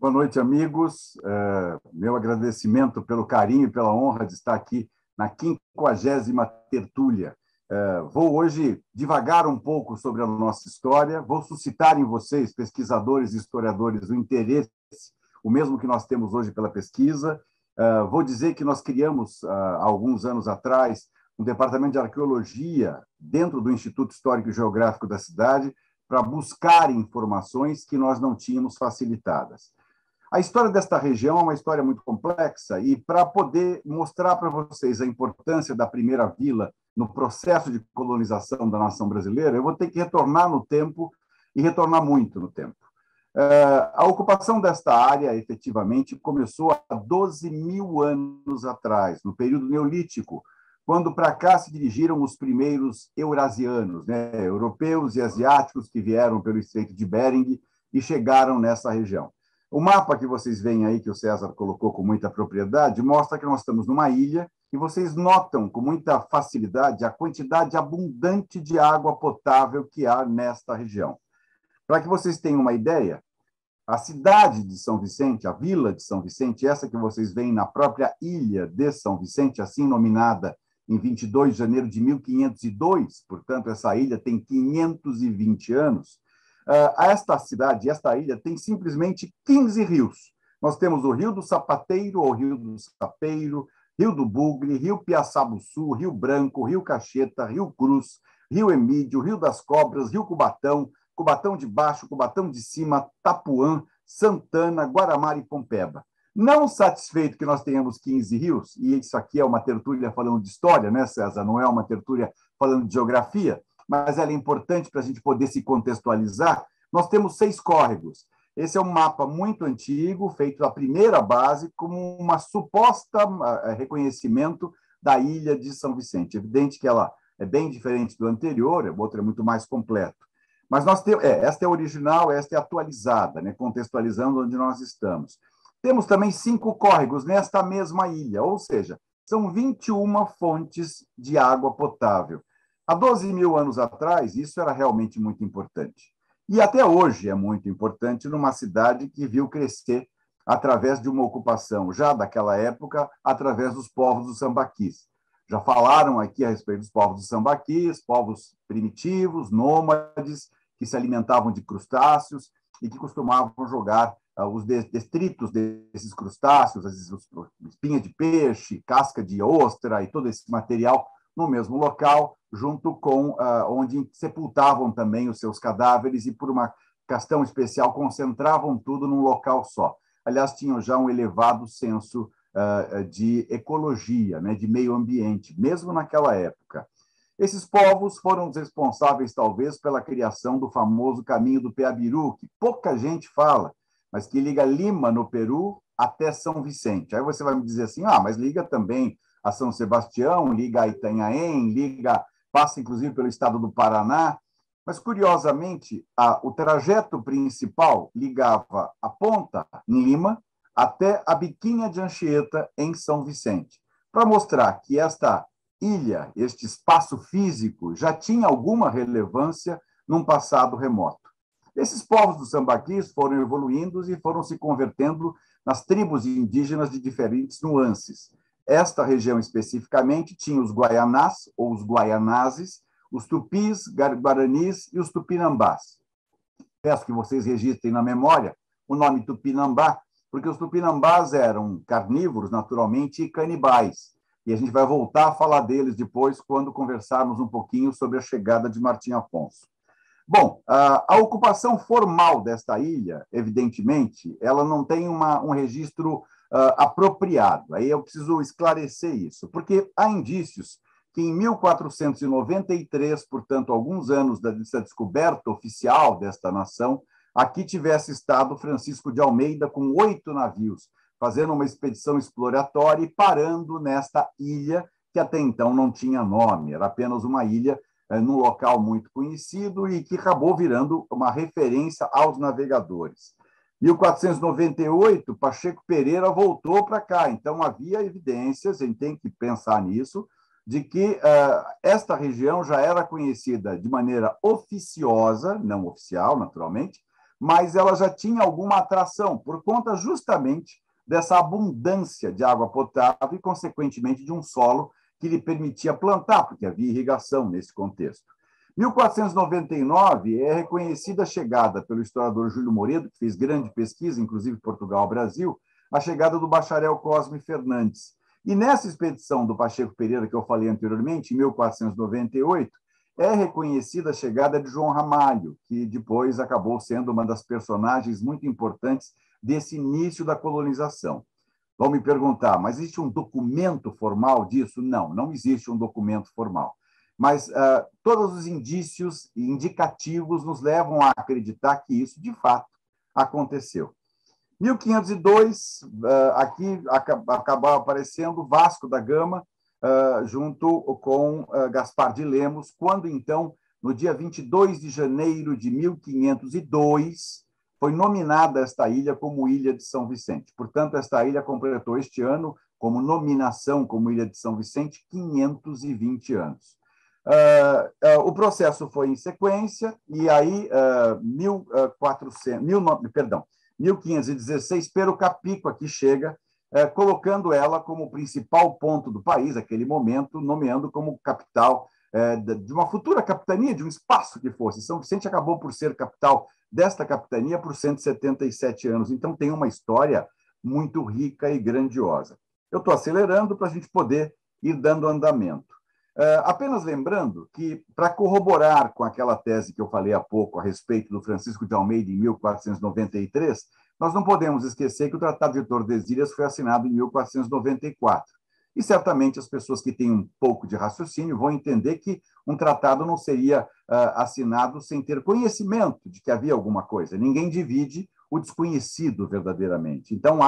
Boa noite, amigos. Meu agradecimento pelo carinho e pela honra de estar aqui na 50ª tertúlia. Vou hoje divagar um pouco sobre a nossa história, vou suscitar em vocês, pesquisadores e historiadores, o interesse, o mesmo que nós temos hoje pela pesquisa. Vou dizer que nós criamos, há alguns anos atrás, um departamento de arqueologia dentro do Instituto Histórico e Geográfico da cidade para buscar informações que nós não tínhamos facilitadas. A história desta região é uma história muito complexa e, para poder mostrar para vocês a importância da primeira vila no processo de colonização da nação brasileira, eu vou ter que retornar no tempo e retornar muito no tempo. A ocupação desta área, efetivamente, começou há 12 mil anos atrás, no período neolítico, quando para cá se dirigiram os primeiros eurasianos, europeus e asiáticos que vieram pelo Estreito de Bering e chegaram nessa região. O mapa que vocês veem aí, que o César colocou com muita propriedade, mostra que nós estamos numa ilha e vocês notam com muita facilidade a quantidade abundante de água potável que há nesta região. Para que vocês tenham uma ideia, a cidade de São Vicente, a vila de São Vicente, essa que vocês veem na própria ilha de São Vicente, assim nominada em 22 de janeiro de 1502, portanto, essa ilha tem 520 anos, esta cidade, esta ilha, tem simplesmente 15 rios. Nós temos o Rio do Sapateiro, ou Rio do Sapeiro, Rio do Bugre, Rio Piaçabuçu, Rio Branco, Rio Cacheta, Rio Cruz, Rio Emídio, Rio das Cobras, Rio Cubatão, Cubatão de Baixo, Cubatão de Cima, Tapuã, Santana, Guaramara e Pompeba. Não satisfeito que nós tenhamos 15 rios, e isso aqui é uma tertúlia falando de história, né, César? Não é uma tertúlia falando de geografia, mas ela é importante para a gente poder se contextualizar. Nós temos 6 córregos. Esse é um mapa muito antigo, feito na primeira base, como uma suposta reconhecimento da ilha de São Vicente. Evidente que ela é bem diferente do anterior, o outro é muito mais completo. Mas nós temos, esta é original, esta é atualizada, né, contextualizando onde nós estamos. Temos também 5 córregos nesta mesma ilha, ou seja, são 21 fontes de água potável. Há 12 mil anos atrás, isso era realmente muito importante. E até hoje é muito importante numa cidade que viu crescer através de uma ocupação, já daquela época, através dos povos dos sambaquis. Já falaram aqui a respeito dos povos dos sambaquis, povos primitivos, nômades, que se alimentavam de crustáceos e que costumavam jogar os detritos desses crustáceos, as espinhas de peixe, casca de ostra e todo esse material no mesmo local, junto com onde sepultavam também os seus cadáveres e, por uma questão especial, concentravam tudo num local só. Aliás, tinham já um elevado senso de ecologia, né, de meio ambiente, mesmo naquela época. Esses povos foram os responsáveis, talvez, pela criação do famoso Caminho do Peabiru, que pouca gente fala, mas que liga Lima, no Peru, até São Vicente. Aí você vai me dizer assim, mas liga também a São Sebastião, liga a Itanhaém, passa inclusive pelo estado do Paraná, mas curiosamente o trajeto principal ligava a ponta em Lima até a Biquinha de Anchieta em São Vicente, para mostrar que esta ilha, este espaço físico, já tinha alguma relevância num passado remoto. Esses povos dos sambaquis foram evoluindo e foram se convertendo nas tribos indígenas de diferentes nuances. Esta região especificamente tinha os guaianás, ou os guaianazes, os tupis, guaranis e os tupinambás. Peço que vocês registrem na memória o nome tupinambá, porque os tupinambás eram carnívoros, naturalmente, e canibais. E a gente vai voltar a falar deles depois, quando conversarmos um pouquinho sobre a chegada de Martim Afonso. Bom, a ocupação formal desta ilha, evidentemente, ela não tem um registro apropriado. Aí eu preciso esclarecer isso, porque há indícios que em 1493, portanto, alguns anos dessa descoberta oficial desta nação, aqui tivesse estado Francisco de Almeida com 8 navios, fazendo uma expedição exploratória e parando nesta ilha, que até então não tinha nome, era apenas uma ilha num local muito conhecido e que acabou virando uma referência aos navegadores. Em 1498, Pacheco Pereira voltou para cá, então havia evidências, a gente tem que pensar nisso, de que esta região já era conhecida de maneira oficiosa, não oficial, naturalmente, mas ela já tinha alguma atração, por conta justamente dessa abundância de água potável e, consequentemente, de um solo que lhe permitia plantar, porque havia irrigação nesse contexto. 1499 é reconhecida a chegada pelo historiador Júlio Moredo, que fez grande pesquisa, inclusive Portugal-Brasil, a chegada do bacharel Cosme Fernandes. E nessa expedição do Pacheco Pereira, que eu falei anteriormente, em 1498, é reconhecida a chegada de João Ramalho, que depois acabou sendo uma das personagens muito importantes desse início da colonização. Vão me perguntar, mas existe um documento formal disso? Não, não existe um documento formal. Mas todos os indícios e indicativos nos levam a acreditar que isso, de fato, aconteceu. 1502, aqui acaba aparecendo Vasco da Gama, junto com Gaspar de Lemos, quando, então, no dia 22 de janeiro de 1502, foi nominada esta ilha como Ilha de São Vicente. Portanto, esta ilha completou este ano, como nominação como Ilha de São Vicente, 520 anos. O processo foi em sequência, e aí, 1516, Pero Capico aqui chega, colocando ela como principal ponto do país, naquele momento, nomeando como capital de uma futura capitania, de um espaço que fosse. São Vicente acabou por ser capital desta capitania por 177 anos. Então, tem uma história muito rica e grandiosa. Eu estou acelerando para a gente poder ir dando andamento. Apenas lembrando que, para corroborar com aquela tese que eu falei há pouco a respeito do Francisco de Almeida em 1493, nós não podemos esquecer que o Tratado de Tordesilhas foi assinado em 1494. E certamente as pessoas que têm um pouco de raciocínio vão entender que um tratado não seria assinado sem ter conhecimento de que havia alguma coisa. Ninguém divide o desconhecido verdadeiramente. Então,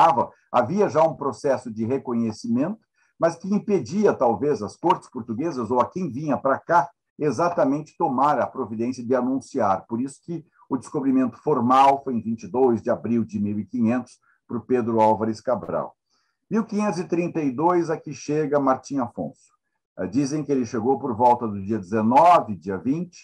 havia já um processo de reconhecimento, mas que impedia, talvez, as cortes portuguesas ou a quem vinha para cá exatamente tomar a providência de anunciar. Por isso que o descobrimento formal foi em 22 de abril de 1500 por Pedro Álvares Cabral. 1532, aqui chega Martim Afonso. Dizem que ele chegou por volta do dia 19, dia 20.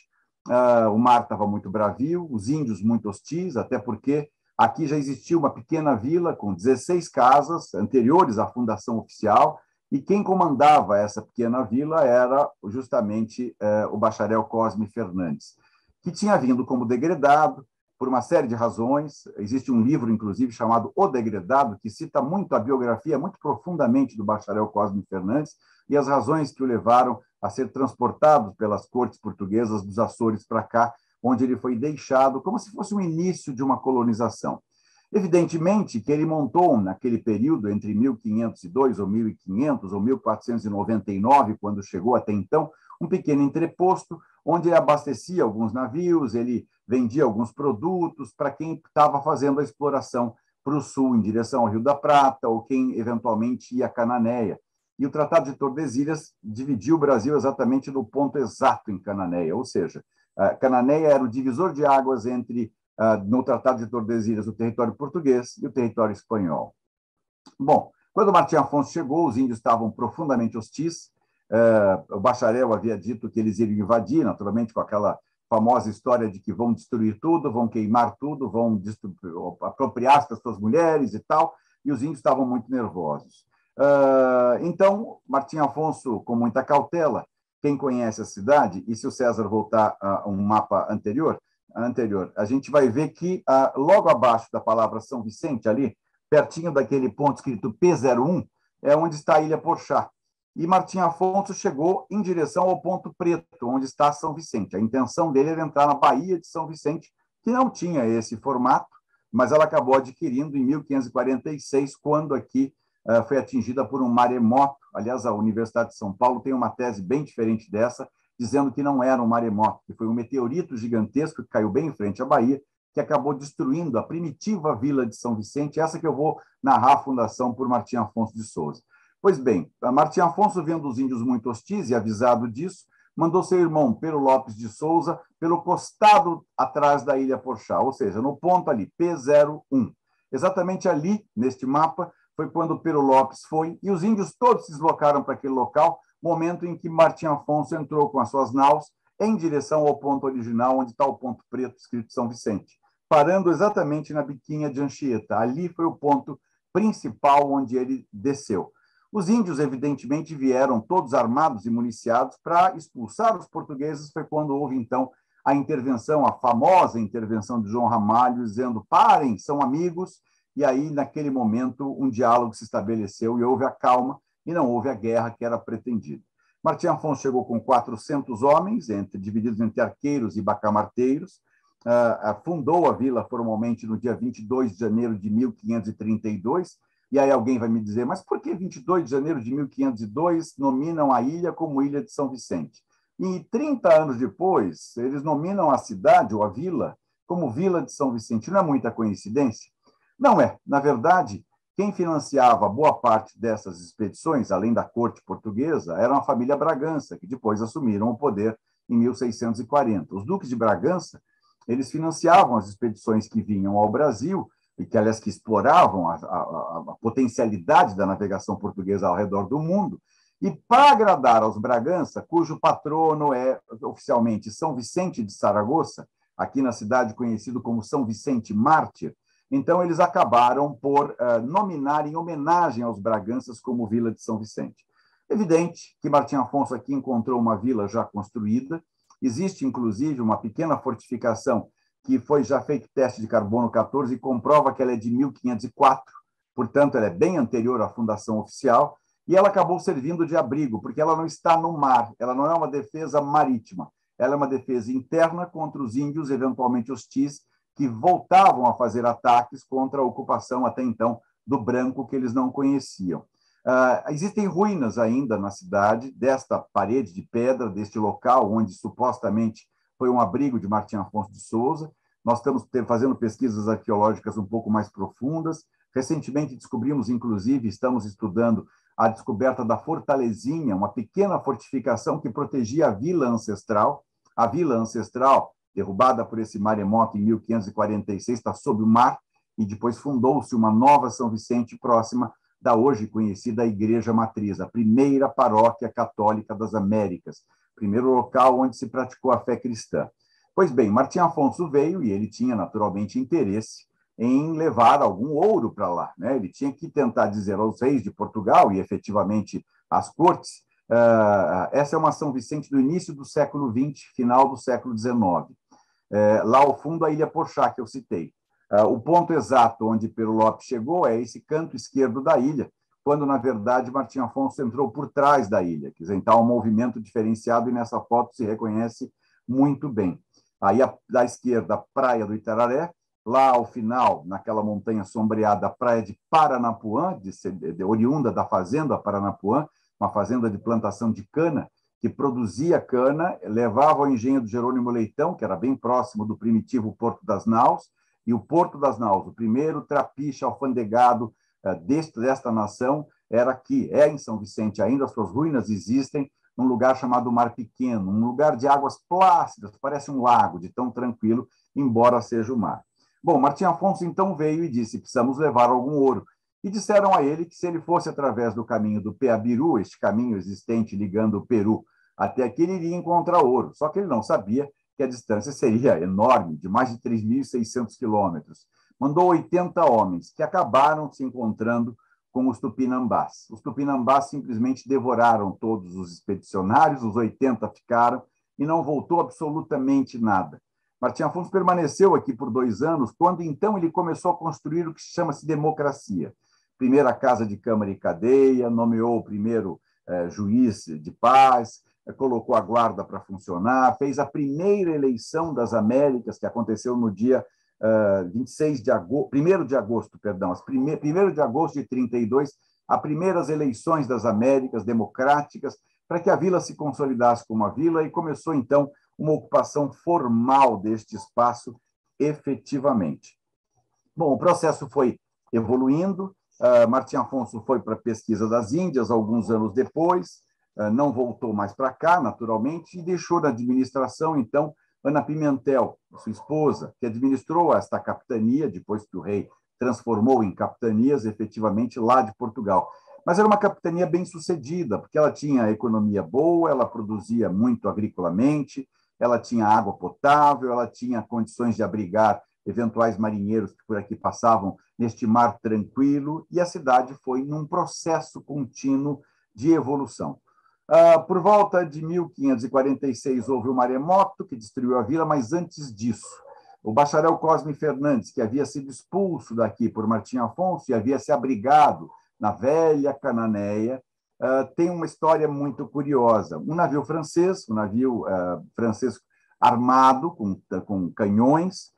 O mar estava muito bravio, os índios muito hostis, até porque aqui já existia uma pequena vila com 16 casas anteriores à fundação oficial, e quem comandava essa pequena vila era justamente o bacharel Cosme Fernandes, que tinha vindo como degredado por uma série de razões. Existe um livro, inclusive, chamado O Degredado, que cita muito a biografia, muito profundamente, do bacharel Cosme Fernandes e as razões que o levaram a ser transportado pelas cortes portuguesas dos Açores para cá, onde ele foi deixado como se fosse o início de uma colonização. Evidentemente que ele montou, naquele período, entre 1502 ou 1500 ou 1499, quando chegou até então, um pequeno entreposto, onde ele abastecia alguns navios, ele vendia alguns produtos para quem estava fazendo a exploração para o sul, em direção ao Rio da Prata, ou quem eventualmente ia a Cananéia. E o Tratado de Tordesilhas dividiu o Brasil exatamente no ponto exato em Cananéia, ou seja, Cananéia era o divisor de águas entre, no Tratado de Tordesilhas, o território português e o território espanhol. Bom, quando Martim Afonso chegou, os índios estavam profundamente hostis. O bacharel havia dito que eles iriam invadir, naturalmente com aquela famosa história de que vão destruir tudo, vão queimar tudo, vão apropriar-se das suas mulheres e tal, e os índios estavam muito nervosos. Então, Martim Afonso, com muita cautela, quem conhece a cidade, e se o César voltar a um mapa anterior, a gente vai ver que logo abaixo da palavra São Vicente, ali, pertinho daquele ponto escrito P01, é onde está a Ilha Porchá. E Martim Afonso chegou em direção ao Ponto Preto, onde está São Vicente. A intenção dele era entrar na Baía de São Vicente, que não tinha esse formato, mas ela acabou adquirindo em 1546, quando aqui foi atingida por um maremoto. Aliás, a Universidade de São Paulo tem uma tese bem diferente dessa, dizendo que não era um maremoto, que foi um meteorito gigantesco que caiu bem em frente à Bahia, que acabou destruindo a primitiva vila de São Vicente, essa que eu vou narrar a fundação por Martim Afonso de Souza. Pois bem, Martim Afonso, vendo os índios muito hostis e avisado disso, mandou seu irmão, Pero Lopes de Souza, pelo costado atrás da Ilha Porchá, ou seja, no ponto ali, P01. Exatamente ali, neste mapa, foi quando Pero Lopes foi, e os índios todos se deslocaram para aquele local, momento em que Martim Afonso entrou com as suas naus em direção ao ponto original, onde está o ponto preto escrito São Vicente. parando exatamente na biquinha de Anchieta. Ali foi o ponto principal onde ele desceu. Os índios, evidentemente, vieram todos armados e municiados para expulsar os portugueses. Foi quando houve, então, a intervenção, a famosa intervenção de João Ramalho, dizendo: parem, são amigos. E aí, naquele momento, um diálogo se estabeleceu e houve a calma e não houve a guerra que era pretendida. Martim Afonso chegou com 400 homens, divididos entre arqueiros e bacamarteiros, fundou a vila formalmente no dia 22 de janeiro de 1532, e aí alguém vai me dizer, mas por que 22 de janeiro de 1502 nominam a ilha como Ilha de São Vicente? E 30 anos depois, eles nominam a cidade, ou a vila, como Vila de São Vicente. Não é muita coincidência? Não é. Na verdade, quem financiava boa parte dessas expedições, além da corte portuguesa, era a família Bragança, que depois assumiram o poder em 1640. Os duques de Bragança, eles financiavam as expedições que vinham ao Brasil, e que, aliás, que exploravam a potencialidade da navegação portuguesa ao redor do mundo, e para agradar aos Bragança, cujo patrono é oficialmente São Vicente de Saragoça, aqui na cidade conhecido como São Vicente Mártir, então eles acabaram por nominar em homenagem aos Braganças como Vila de São Vicente. Evidente que Martim Afonso aqui encontrou uma vila já construída, existe inclusive uma pequena fortificação que foi já feito teste de carbono 14 e comprova que ela é de 1504, portanto ela é bem anterior à fundação oficial, e ela acabou servindo de abrigo, porque ela não está no mar, ela não é uma defesa marítima, ela é uma defesa interna contra os índios eventualmente hostis que voltavam a fazer ataques contra a ocupação até então do branco que eles não conheciam. Existem ruínas ainda na cidade desta parede de pedra, deste local onde supostamente foi um abrigo de Martim Afonso de Souza. Nós estamos fazendo pesquisas arqueológicas um pouco mais profundas. Recentemente descobrimos, inclusive, estamos estudando a descoberta da Fortalezinha, uma pequena fortificação que protegia a vila ancestral. A vila ancestral, derrubada por esse maremoto em 1546, está sob o mar, e depois fundou-se uma nova São Vicente próxima da hoje conhecida Igreja Matriz, a primeira paróquia católica das Américas, primeiro local onde se praticou a fé cristã. Pois bem, Martim Afonso veio e ele tinha naturalmente interesse em levar algum ouro para lá, né? Ele tinha que tentar dizer aos reis de Portugal e efetivamente às cortes, essa é uma São Vicente do início do século XX, final do século XIX. Lá ao fundo, a Ilha Porchá, que eu citei. O ponto exato onde Pero Lopes chegou é esse canto esquerdo da ilha, quando, na verdade, Martim Afonso entrou por trás da ilha. Quer dizer, então, há um movimento diferenciado e nessa foto se reconhece muito bem. Aí, da esquerda, a Praia do Itararé, lá ao final, naquela montanha sombreada, a Praia de Paranapuã, oriunda da Fazenda Paranapuã, uma fazenda de plantação de cana, que produzia cana, levava ao engenho do Jerônimo Leitão, que era bem próximo do primitivo Porto das Naus, e o Porto das Naus, o primeiro trapiche alfandegado desta nação, era aqui, em São Vicente ainda, as suas ruínas existem, num lugar chamado Mar Pequeno, um lugar de águas plácidas, parece um lago, de tão tranquilo, embora seja o mar. Bom, Martim Afonso então veio e disse, precisamos levar algum ouro. E disseram a ele que se ele fosse através do caminho do Peabiru, este caminho existente ligando o Peru até aqui, ele iria encontrar ouro. Só que ele não sabia que a distância seria enorme, de mais de 3.600 quilômetros. Mandou 80 homens, que acabaram se encontrando com os tupinambás. Os tupinambás simplesmente devoraram todos os expedicionários, os 80 ficaram, e não voltou absolutamente nada. Martim Afonso permaneceu aqui por 2 anos, quando então ele começou a construir o que chama-se democracia. Primeiro a Casa de Câmara e Cadeia, nomeou o primeiro juiz de paz, colocou a guarda para funcionar, fez a primeira eleição das Américas, que aconteceu no dia 1º de agosto, 1º de agosto de 32, as primeiras eleições das Américas democráticas, para que a vila se consolidasse como a vila, e começou, então, uma ocupação formal deste espaço efetivamente. Bom, o processo foi evoluindo, Martim Afonso foi para a pesquisa das Índias alguns anos depois, não voltou mais para cá, naturalmente, e deixou na administração, então, Ana Pimentel, sua esposa, que administrou esta capitania, depois que o rei transformou em capitanias, efetivamente, lá de Portugal. Mas era uma capitania bem sucedida, porque ela tinha economia boa, ela produzia muito agriculamente, ela tinha água potável, ela tinha condições de abrigar eventuais marinheiros que por aqui passavam neste mar tranquilo, e a cidade foi num processo contínuo de evolução. Por volta de 1546 houve o maremoto que destruiu a vila, mas antes disso, o bacharel Cosme Fernandes, que havia sido expulso daqui por Martim Afonso e havia se abrigado na velha Cananéia, tem uma história muito curiosa. Um navio francês armado com canhões,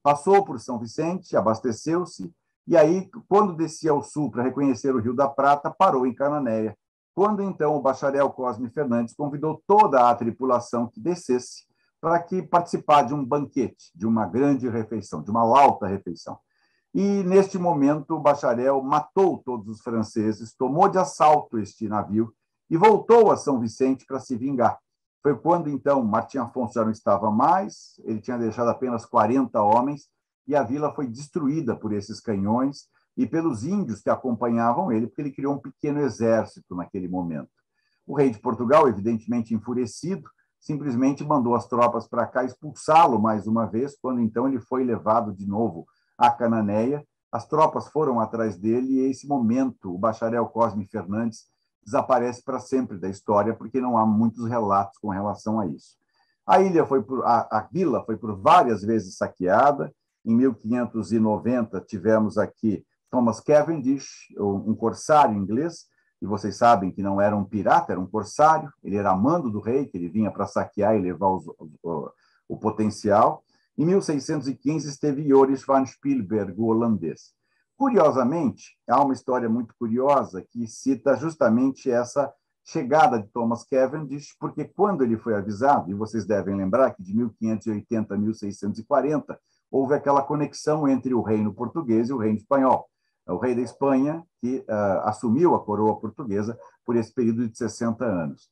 passou por São Vicente, abasteceu-se, e aí, quando descia ao sul para reconhecer o Rio da Prata, parou em Cananéia. Quando, então, o bacharel Cosme Fernandes convidou toda a tripulação que descesse para que participar de um banquete, de uma grande refeição, de uma alta refeição. E, neste momento, o bacharel matou todos os franceses, tomou de assalto este navio e voltou a São Vicente para se vingar. Foi quando, então, Martim Afonso já não estava mais, ele tinha deixado apenas 40 homens, e a vila foi destruída por esses canhões e pelos índios que acompanhavam ele, porque ele criou um pequeno exército naquele momento. O rei de Portugal, evidentemente enfurecido, simplesmente mandou as tropas para cá expulsá-lo mais uma vez, quando então ele foi levado de novo à Cananéia. As tropas foram atrás dele e, nesse momento, o bacharel Cosme Fernandes desaparece para sempre da história, porque não há muitos relatos com relação a isso. A vila foi por várias vezes saqueada. Em 1590, tivemos aqui Thomas Cavendish, um corsário inglês, e vocês sabem que não era um pirata, era um corsário, ele era amando do rei, que ele vinha para saquear e levar o potencial. Em 1615, esteve Joris van Spielberg, o holandês. Curiosamente, há uma história muito curiosa que cita justamente essa chegada de Thomas Cavendish, porque quando ele foi avisado, e vocês devem lembrar que de 1580 a 1640, houve aquela conexão entre o reino português e o reino espanhol. O rei da Espanha, que assumiu a coroa portuguesa por esse período de 60 anos.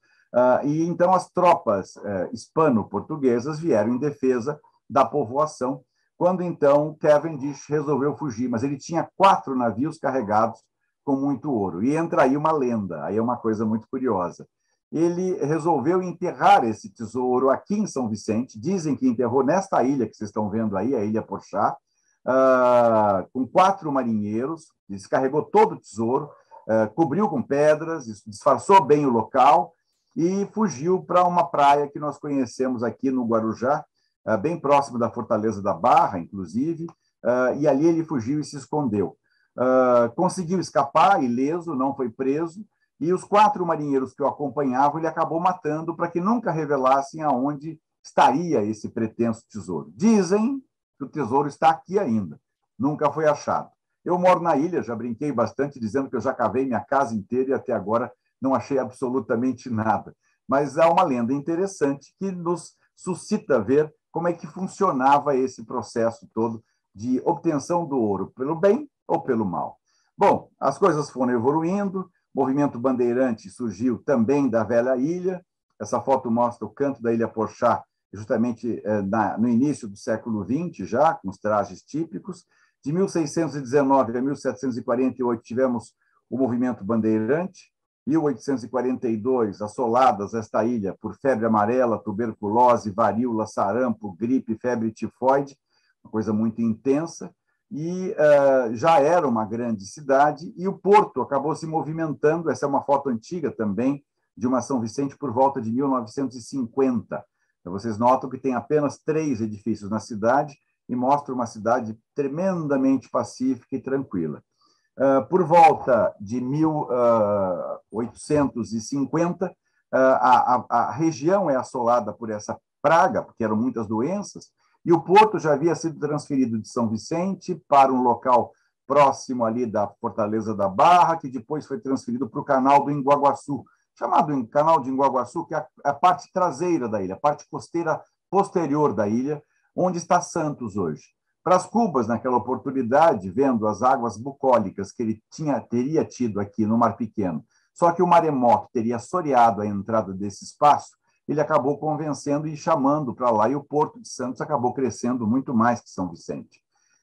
E então as tropas hispano-portuguesas vieram em defesa da povoação, quando então Cavendish resolveu fugir, mas ele tinha 4 navios carregados com muito ouro. E entra aí uma lenda, aí é uma coisa muito curiosa. Ele resolveu enterrar esse tesouro aqui em São Vicente, dizem que enterrou nesta ilha que vocês estão vendo aí, a Ilha Porchá, com 4 marinheiros, descarregou todo o tesouro, cobriu com pedras, disfarçou bem o local e fugiu para uma praia que nós conhecemos aqui no Guarujá, bem próximo da Fortaleza da Barra, inclusive, e ali ele fugiu e se escondeu. Conseguiu escapar ileso, não foi preso, e os 4 marinheiros que o acompanhavam ele acabou matando para que nunca revelassem aonde estaria esse pretenso tesouro. Dizem que o tesouro está aqui ainda, nunca foi achado. Eu moro na ilha, já brinquei bastante dizendo que eu já cavei minha casa inteira e até agora não achei absolutamente nada. Mas há uma lenda interessante que nos suscita ver como é que funcionava esse processo todo de obtenção do ouro, pelo bem ou pelo mal. Bom, as coisas foram evoluindo, o movimento bandeirante surgiu também da velha ilha. Essa foto mostra o canto da Ilha Porchá, justamente no início do século XX, já, com os trajes típicos. De 1619 a 1748, tivemos o movimento bandeirante. 1842, assoladas esta ilha por febre amarela, tuberculose, varíola, sarampo, gripe, febre tifoide, uma coisa muito intensa, e já era uma grande cidade, e o porto acabou se movimentando. Essa é uma foto antiga também, de uma São Vicente por volta de 1950. Então, vocês notam que tem apenas 3 edifícios na cidade e mostra uma cidade tremendamente pacífica e tranquila. Por volta de 1850, a região é assolada por essa praga, porque eram muitas doenças, e o porto já havia sido transferido de São Vicente para um local próximo ali da Fortaleza da Barra, que depois foi transferido para o canal do Inguaguaçu, chamado Canal de Inguaguaçu, que é a parte traseira da ilha, a parte costeira posterior da ilha, onde está Santos hoje. Para as Cubas, naquela oportunidade, vendo as águas bucólicas que ele teria tido aqui no Mar Pequeno, só que o maremoto teria assoreado a entrada desse espaço, ele acabou convencendo e chamando para lá, e o Porto de Santos acabou crescendo muito mais que São Vicente.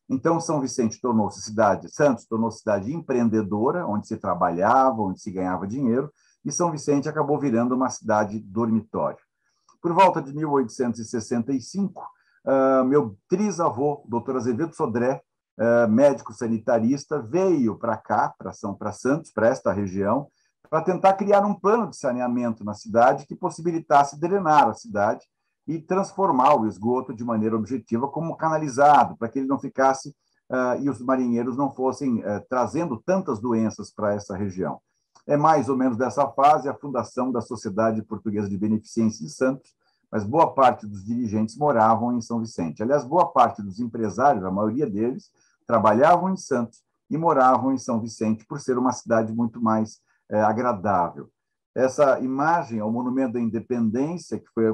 Então, São Vicente tornou-se cidade, Santos tornou-se cidade empreendedora, onde se trabalhava, onde se ganhava dinheiro, e São Vicente acabou virando uma cidade dormitório. Por volta de 1865, Meu trisavô, doutor Azevedo Sodré, médico sanitarista, veio para cá, para Santos, para esta região, para tentar criar um plano de saneamento na cidade que possibilitasse drenar a cidade e transformar o esgoto de maneira objetiva como canalizado, para que ele não ficasse e os marinheiros não fossem trazendo tantas doenças para essa região. É mais ou menos dessa fase a fundação da Sociedade Portuguesa de Beneficência em Santos, mas boa parte dos dirigentes moravam em São Vicente. Aliás, boa parte dos empresários, a maioria deles, trabalhavam em Santos e moravam em São Vicente, por ser uma cidade muito mais agradável. Essa imagem é o Monumento da Independência, que foi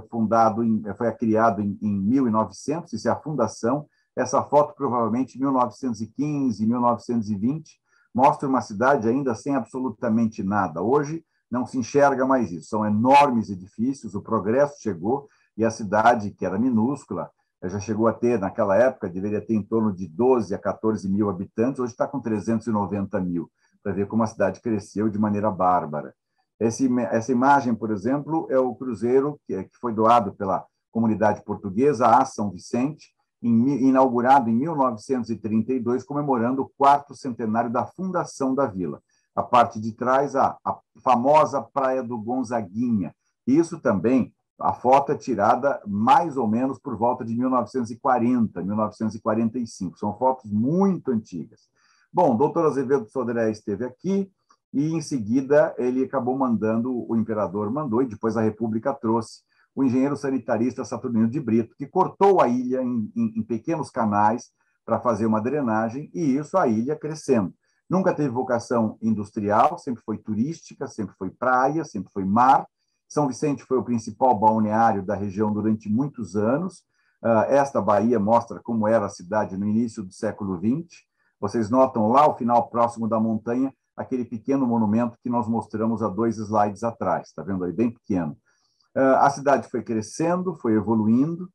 criado em 1900, isso é a fundação. Essa foto, provavelmente, 1915, 1920, mostra uma cidade ainda sem absolutamente nada. Hoje, não se enxerga mais isso. São enormes edifícios, o progresso chegou e a cidade, que era minúscula, já chegou a ter, naquela época, deveria ter em torno de 12 a 14 mil habitantes, hoje está com 390 mil, para ver como a cidade cresceu de maneira bárbara. Essa imagem, por exemplo, é o cruzeiro que foi doado pela comunidade portuguesa a São Vicente, inaugurado em 1932, comemorando o 4º centenário da fundação da vila. A parte de trás, a famosa Praia do Gonzaguinha. Isso também, a foto é tirada mais ou menos por volta de 1940, 1945. São fotos muito antigas. Bom, o doutor Azevedo Sodré esteve aqui e, em seguida, ele acabou mandando, o imperador mandou, e depois a República trouxe, o engenheiro sanitarista Saturnino de Brito, que cortou a ilha em pequenos canais para fazer uma drenagem, e isso a ilha crescendo. Nunca teve vocação industrial, sempre foi turística, sempre foi praia, sempre foi mar. São Vicente foi o principal balneário da região durante muitos anos. Esta baía mostra como era a cidade no início do século XX. Vocês notam lá, ao final, próximo da montanha, aquele pequeno monumento que nós mostramos há 2 slides atrás. Está vendo aí? Bem pequeno. A cidade foi crescendo, foi evoluindo.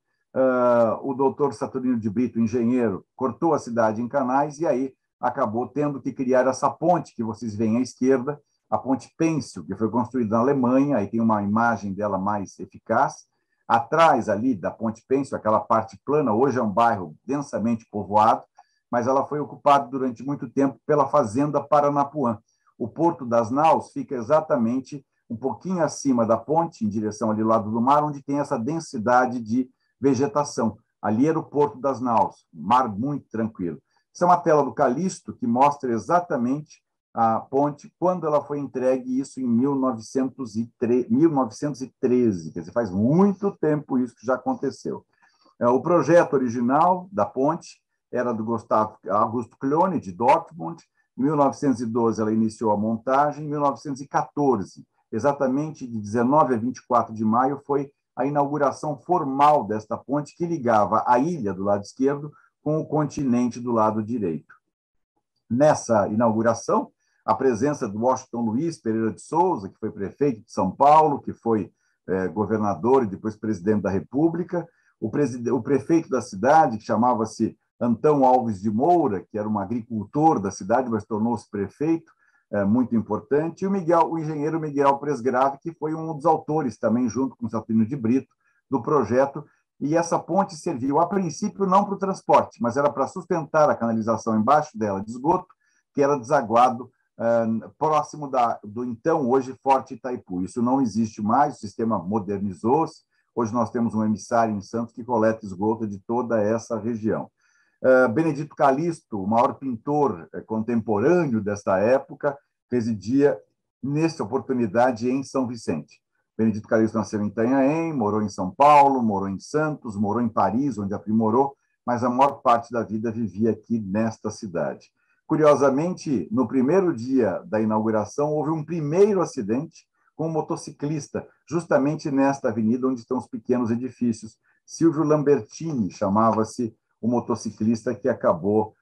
O doutor Saturnino de Brito, engenheiro, cortou a cidade em canais e aí acabou tendo que criar essa ponte que vocês veem à esquerda, a Ponte Pêncil, que foi construída na Alemanha, aí tem uma imagem dela mais eficaz. Atrás ali da Ponte Pêncil, aquela parte plana, hoje é um bairro densamente povoado, mas ela foi ocupada durante muito tempo pela Fazenda Paranapuã. O Porto das Naus fica exatamente um pouquinho acima da ponte, em direção ali ao lado do mar, onde tem essa densidade de vegetação. Ali era o Porto das Naus, mar muito tranquilo. Essa é uma tela do Calixto que mostra exatamente a ponte quando ela foi entregue, isso em 1913, quer dizer, faz muito tempo isso que já aconteceu. O projeto original da ponte era do Gustavo Augusto Clone, de Dortmund. Em 1912 ela iniciou a montagem, em 1914, exatamente de 19 a 24 de maio, foi a inauguração formal desta ponte que ligava a ilha do lado esquerdo com o continente do lado direito. Nessa inauguração, a presença do Washington Luiz Pereira de Souza, que foi prefeito de São Paulo, que foi governador e depois presidente da República, o prefeito da cidade, que chamava-se Antão Alves de Moura, que era um agricultor da cidade, mas tornou-se prefeito, muito importante, e o engenheiro Miguel Presgrave, que foi um dos autores também, junto com Saturnino de Brito, do projeto. E essa ponte serviu, a princípio, não para o transporte, mas era para sustentar a canalização embaixo dela de esgoto, que era desaguado próximo do então, hoje, Forte Itaipu. Isso não existe mais, o sistema modernizou-se. Hoje nós temos um emissário em Santos que coleta esgoto de toda essa região. Benedito Calixto, o maior pintor contemporâneo desta época, residia, nessa oportunidade, em São Vicente. Benedito Calixto nasceu em Itanhaém, morou em São Paulo, morou em Santos, morou em Paris, onde aprimorou, mas a maior parte da vida vivia aqui nesta cidade. Curiosamente, no primeiro dia da inauguração, houve um primeiro acidente com um motociclista, justamente nesta avenida onde estão os pequenos edifícios. Silvio Lambertini chamava-se o motociclista que acabou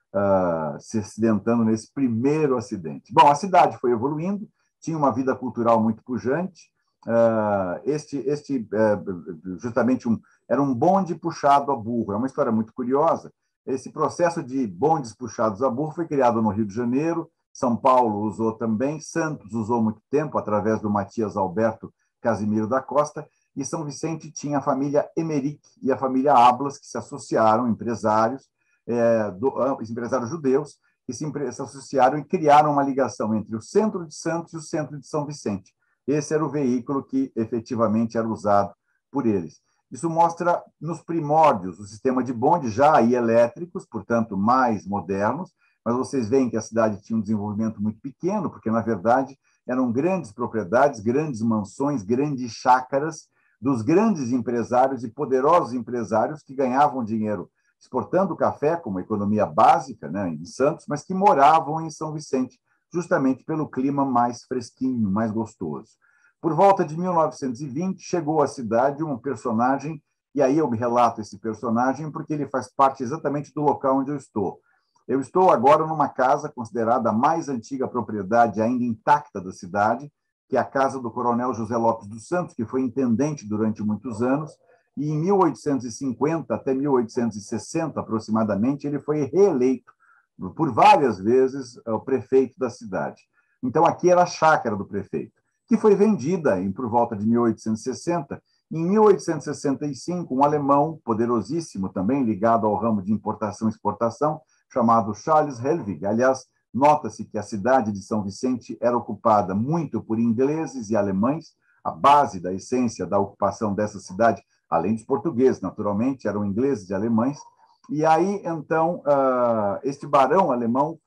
se acidentando nesse primeiro acidente. Bom, a cidade foi evoluindo, tinha uma vida cultural muito pujante. Justamente era um bonde puxado a burro. É uma história muito curiosa. Esse processo de bondes puxados a burro foi criado no Rio de Janeiro, São Paulo usou também, Santos usou muito tempo, através do Matias Alberto Casimiro da Costa, e São Vicente tinha a família Emerick e a família Ablas, que se associaram, empresários, empresários judeus, que se associaram e criaram uma ligação entre o centro de Santos e o centro de São Vicente. Esse era o veículo que efetivamente era usado por eles. Isso mostra nos primórdios o sistema de bonde, já aí elétricos, portanto, mais modernos, mas vocês veem que a cidade tinha um desenvolvimento muito pequeno, porque, na verdade, eram grandes propriedades, grandes mansões, grandes chácaras dos grandes empresários e poderosos empresários que ganhavam dinheiro exportando café como economia básica, né, em Santos, mas que moravam em São Vicente, justamente pelo clima mais fresquinho, mais gostoso. Por volta de 1920, chegou à cidade um personagem, e aí eu relato esse personagem porque ele faz parte exatamente do local onde eu estou. Eu estou agora numa casa considerada a mais antiga propriedade ainda intacta da cidade, que é a casa do coronel José Lopes dos Santos, que foi intendente durante muitos anos, e em 1850 até 1860, aproximadamente, ele foi reeleito por várias vezes o prefeito da cidade. Então, aqui era a chácara do prefeito, que foi vendida por volta de 1860. Em 1865, um alemão poderosíssimo, também ligado ao ramo de importação e exportação, chamado Charles Helwig. Aliás, nota-se que a cidade de São Vicente era ocupada muito por ingleses e alemães. A base da essência da ocupação dessa cidade, além dos portugueses, naturalmente, eram ingleses e alemães. E aí, então, este barão alemão,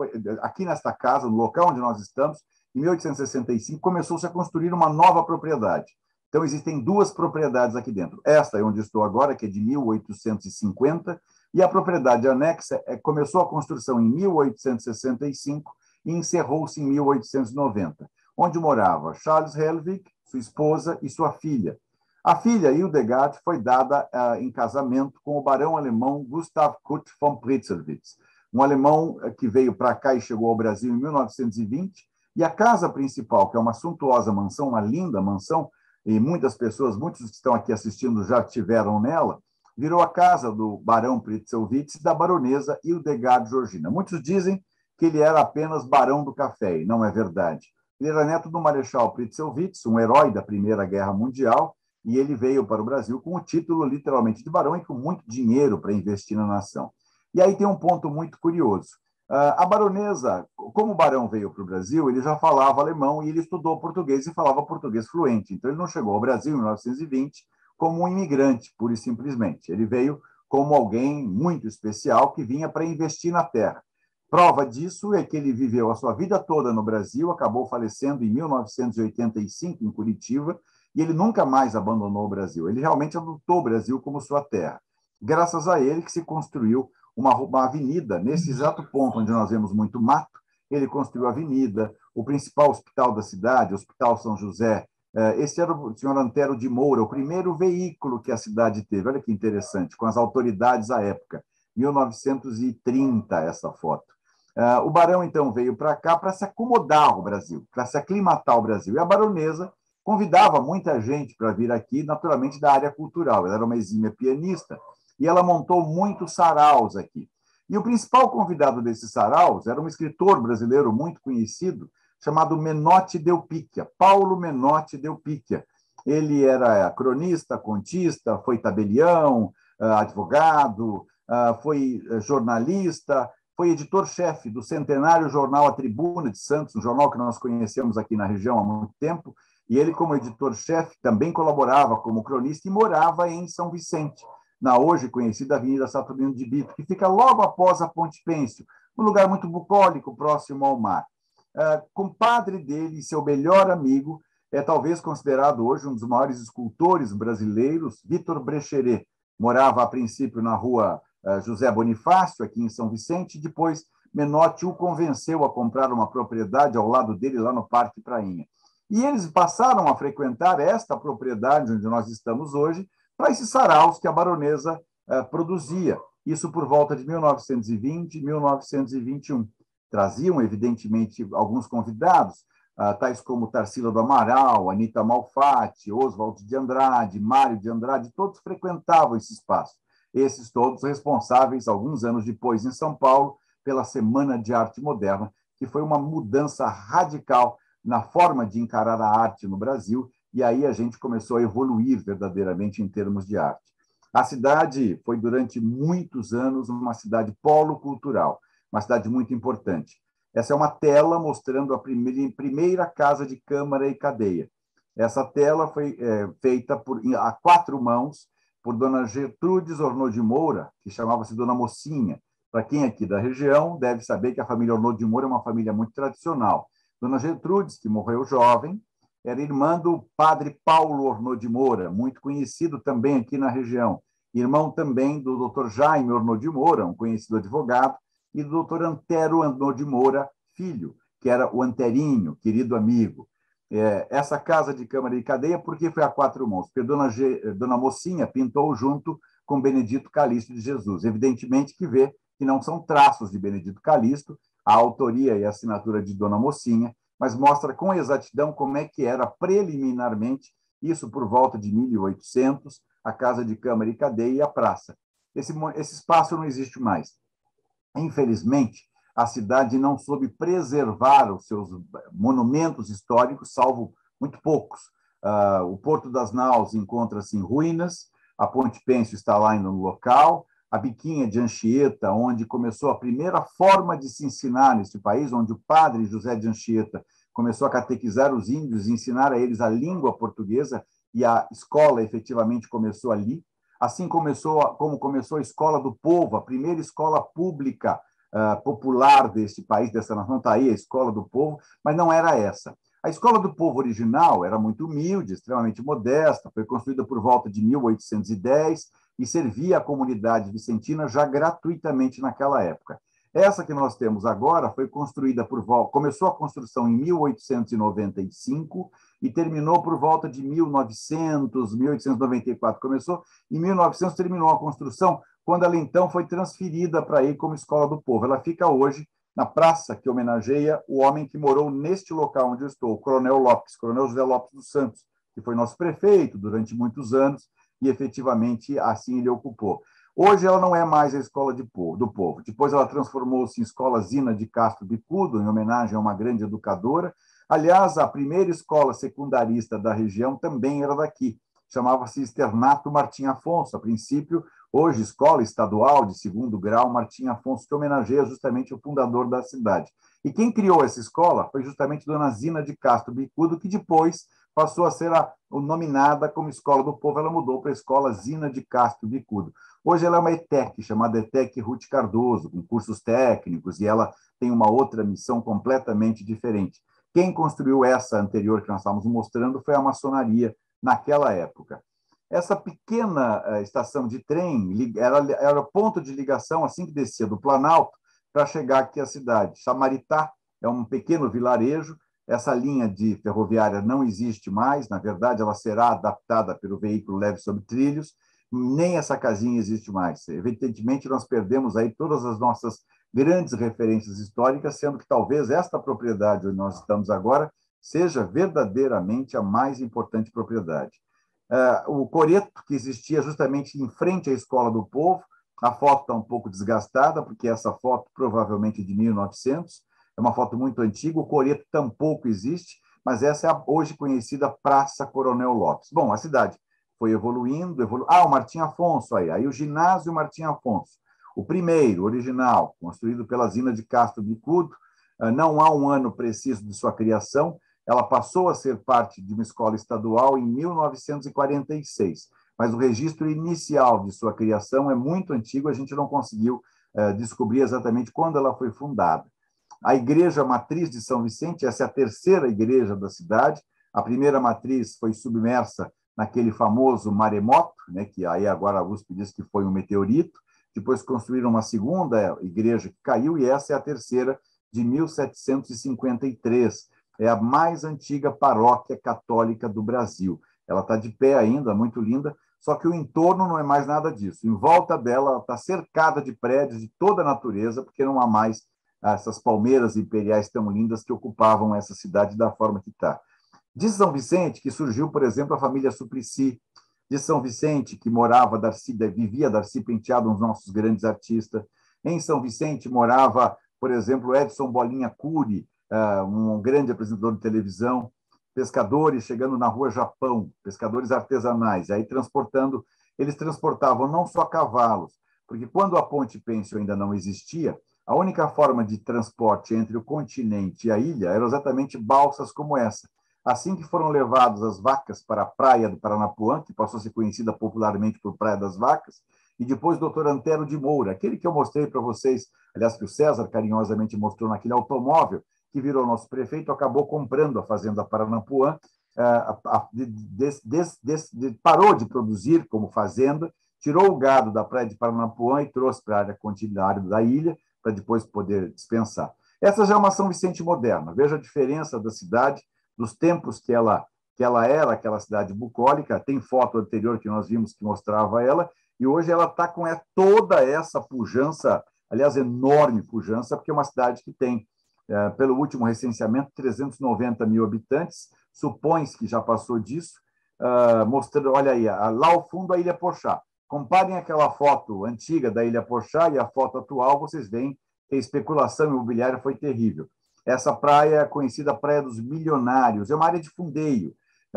aqui nesta casa, no local onde nós estamos, em 1865, começou-se a construir uma nova propriedade. Então, existem duas propriedades aqui dentro. Esta é onde estou agora, que é de 1850, e a propriedade anexa começou a construção em 1865 e encerrou-se em 1890, onde morava Charles Helwig, sua esposa e sua filha. A filha, Hildegard, foi dada em casamento com o barão alemão Gustav Kurt von Pritzelwitz, um alemão que veio para cá e chegou ao Brasil em 1920, e a casa principal, que é uma suntuosa mansão, uma linda mansão, e muitas pessoas, muitos que estão aqui assistindo já estiveram nela, virou a casa do barão Pritzelwitz e da baronesa Hildegard Georgina. Muitos dizem que ele era apenas barão do café, e não é verdade. Ele era neto do marechal Pritzelwitz, um herói da Primeira Guerra Mundial, e ele veio para o Brasil com o título, literalmente, de barão e com muito dinheiro para investir na nação. E aí tem um ponto muito curioso. A baronesa, como o barão veio para o Brasil, ele já falava alemão e ele estudou português e falava português fluente. Então, ele não chegou ao Brasil em 1920 como um imigrante, pura e simplesmente. Ele veio como alguém muito especial que vinha para investir na terra. Prova disso é que ele viveu a sua vida toda no Brasil, acabou falecendo em 1985, em Curitiba, e ele nunca mais abandonou o Brasil. Ele realmente adotou o Brasil como sua terra. Graças a ele que se construiu uma avenida, nesse exato ponto onde nós vemos muito mato, ele construiu a avenida, o principal hospital da cidade, o Hospital São José. Esse era o senhor Antero de Moura, o primeiro veículo que a cidade teve. Olha que interessante, com as autoridades à época, 1930, essa foto. O barão, então, veio para cá para se acomodar ao Brasil, para se aclimatar ao Brasil. E a baronesa convidava muita gente para vir aqui, naturalmente da área cultural. Ela era uma exímia pianista e ela montou muitos saraus aqui. E o principal convidado desses saraus era um escritor brasileiro muito conhecido, chamado Menotti Del Picchia, Paulo Menotti Del Picchia. Ele era cronista, contista, foi tabelião, advogado, foi jornalista, foi editor-chefe do centenário jornal A Tribuna de Santos, um jornal que nós conhecemos aqui na região há muito tempo, e ele, como editor-chefe, também colaborava como cronista e morava em São Vicente, na hoje conhecida Avenida Saturnino de Brito, que fica logo após a Ponte Pênsil, um lugar muito bucólico, próximo ao mar. Compadre dele, seu melhor amigo, é talvez considerado hoje um dos maiores escultores brasileiros, Vitor Brecheret. Morava, a princípio, na rua José Bonifácio, aqui em São Vicente, depois Menotti o convenceu a comprar uma propriedade ao lado dele, lá no Parque Prainha. E eles passaram a frequentar esta propriedade onde nós estamos hoje, para esses saraus que a baronesa produzia. Isso por volta de 1920 e 1921. Traziam, evidentemente, alguns convidados, tais como Tarsila do Amaral, Anita Malfatti, Oswald de Andrade, Mário de Andrade, todos frequentavam esse espaço. Esses todos responsáveis, alguns anos depois, em São Paulo, pela Semana de Arte Moderna, que foi uma mudança radical na forma de encarar a arte no Brasil, e aí a gente começou a evoluir verdadeiramente em termos de arte. A cidade foi, durante muitos anos, uma cidade polo cultural, uma cidade muito importante. Essa é uma tela mostrando a primeira casa de câmara e cadeia. Essa tela foi feita a 4 mãos por Dona Gertrudes Ornod de Moura, que chamava-se Dona Mocinha. Para quem é aqui da região, deve saber que a família Ornod de Moura é uma família muito tradicional. Dona Gertrudes, que morreu jovem, era irmã do padre Paulo Ornod de Moura, muito conhecido também aqui na região. Irmão também do Dr. Jaime Ornod de Moura, um conhecido advogado, e do Dr. Antero Ornod de Moura, filho, que era o Anterinho, querido amigo. Essa casa de câmara e cadeia, por que foi a 4 mãos? Porque Dona Mocinha pintou junto com Benedito Calixto de Jesus. Evidentemente que vê que não são traços de Benedito Calixto, a autoria e a assinatura de Dona Mocinha, mas mostra com exatidão como é que era preliminarmente, isso por volta de 1800, a casa de câmara e cadeia e a praça. Esse espaço não existe mais. Infelizmente, a cidade não soube preservar os seus monumentos históricos, salvo muito poucos. O Porto das Naus encontra-se em ruínas, a Ponte Pêncio está lá no local, a Biquinha de Anchieta, onde começou a primeira forma de se ensinar neste país, onde o padre José de Anchieta começou a catequizar os índios e ensinar a eles a língua portuguesa, e a escola efetivamente começou ali. Assim como começou a Escola do Povo, a primeira escola pública popular deste país, dessa nação, está aí a Escola do Povo, mas não era essa. A Escola do Povo original era muito humilde, extremamente modesta, foi construída por volta de 1810 e servia a comunidade vicentina já gratuitamente naquela época. Essa que nós temos agora foi construída começou a construção em 1895 e terminou por volta de 1900, 1894. Começou em 1900, terminou a construção, quando ela então foi transferida para aí como Escola do Povo. Ela fica hoje na praça que homenageia o homem que morou neste local onde eu estou, o Coronel Lopes, Coronel José Lopes dos Santos, que foi nosso prefeito durante muitos anos e efetivamente assim ele ocupou. Hoje ela não é mais a Escola do Povo. Depois ela transformou-se em Escola Zina de Castro Bicudo, em homenagem a uma grande educadora. Aliás, a primeira escola secundarista da região também era daqui. Chamava-se Externato Martim Afonso, a princípio, hoje escola estadual de 2º grau Martim Afonso, que homenageia justamente o fundador da cidade. E quem criou essa escola foi justamente Dona Zina de Castro Bicudo, que depois passou a ser nominada como Escola do Povo. Ela mudou para a Escola Zina de Castro Bicudo. Hoje ela é uma ETEC, chamada ETEC Ruth Cardoso, com cursos técnicos, e ela tem uma outra missão completamente diferente. Quem construiu essa anterior que nós estávamos mostrando foi a maçonaria naquela época. Essa pequena estação de trem era ponto de ligação, assim que descia do Planalto, para chegar aqui à cidade. Samaritá é um pequeno vilarejo. Essa linha de ferroviária não existe mais, na verdade, ela será adaptada pelo veículo leve sobre trilhos, nem essa casinha existe mais. Evidentemente, nós perdemos aí todas as nossas grandes referências históricas, sendo que talvez esta propriedade onde nós estamos agora seja verdadeiramente a mais importante propriedade. O coreto, que existia justamente em frente à Escola do Povo, a foto está um pouco desgastada, porque essa foto provavelmente é de 1900, é uma foto muito antiga, o coreto tampouco existe, mas essa é a hoje conhecida Praça Coronel Lopes. Bom, a cidade foi evoluindo. O Martim Afonso aí o ginásio Martim Afonso, o primeiro, original, construído pela Zina de Castro Bicudo, não há um ano preciso de sua criação, ela passou a ser parte de uma escola estadual em 1946, mas o registro inicial de sua criação é muito antigo, a gente não conseguiu descobrir exatamente quando ela foi fundada. A Igreja Matriz de São Vicente, essa é a terceira igreja da cidade, a primeira matriz foi submersa naquele famoso maremoto, né, que aí agora a USP diz que foi um meteorito, depois construíram uma segunda igreja que caiu, e essa é a terceira, de 1753. É a mais antiga paróquia católica do Brasil. Ela está de pé ainda, muito linda, só que o entorno não é mais nada disso. Em volta dela, ela está cercada de prédios de toda a natureza, porque não há mais essas palmeiras imperiais tão lindas que ocupavam essa cidade da forma que está. De São Vicente, que surgiu, por exemplo, a família Suplicy. De São Vicente, que vivia Darcy Penteado, um dos nossos grandes artistas. Em São Vicente morava, por exemplo, Edson Bolinha Cury, um grande apresentador de televisão. pescadores chegando na Rua Japão, pescadores artesanais, aí transportando, eles transportavam não só cavalos, porque quando a Ponte Pêncil ainda não existia, a única forma de transporte entre o continente e a ilha eram exatamente balsas como essa. Assim que foram levadas as vacas para a Praia do Paranapuã, que passou a ser conhecida popularmente por Praia das Vacas, e depois o doutor Antero de Moura, aquele que eu mostrei para vocês, aliás, que o César carinhosamente mostrou naquele automóvel, que virou nosso prefeito, acabou comprando a Fazenda Paranapuã, parou de produzir como fazenda, tirou o gado da Praia de Paranapuã e trouxe para a área continuária da ilha, para depois poder dispensar. Essa já é uma São Vicente moderna. Veja a diferença da cidade, dos tempos que ela era, aquela cidade bucólica. Tem foto anterior que nós vimos que mostrava ela, e hoje ela está com toda essa pujança, aliás, enorme pujança, porque é uma cidade que tem, pelo último recenseamento, 390 mil habitantes, supõe-se que já passou disso, mostrando, olha aí, lá ao fundo a Ilha Porchá. Comparem aquela foto antiga da Ilha Porchá e a foto atual, vocês veem que a especulação imobiliária foi terrível. Essa praia é conhecida Praia dos Milionários, é uma área de fundeio.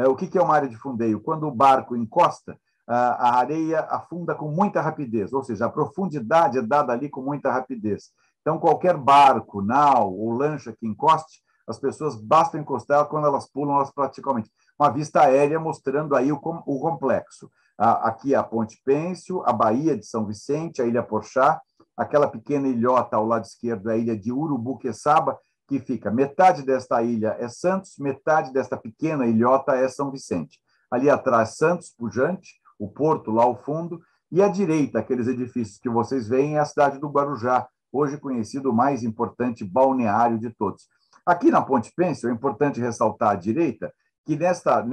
O que é uma área de fundeio? Quando o barco encosta, a areia afunda com muita rapidez, ou seja, a profundidade é dada ali com muita rapidez. Então, qualquer barco, nau ou lancha que encoste, as pessoas basta encostar, quando elas pulam, elas praticamente... Uma vista aérea mostrando aí o complexo. Aqui a Ponte Pêncil, a Baía de São Vicente, a Ilha Porchá, aquela pequena ilhota ao lado esquerdo, a ilha de Urubuqueçaba, que fica metade desta ilha é Santos, metade desta pequena ilhota é São Vicente. Ali atrás, Santos, pujante, o porto lá ao fundo, e à direita, aqueles edifícios que vocês veem, é a cidade do Guarujá, hoje conhecido o mais importante balneário de todos. Aqui na Ponte Pêncil, é importante ressaltar à direita que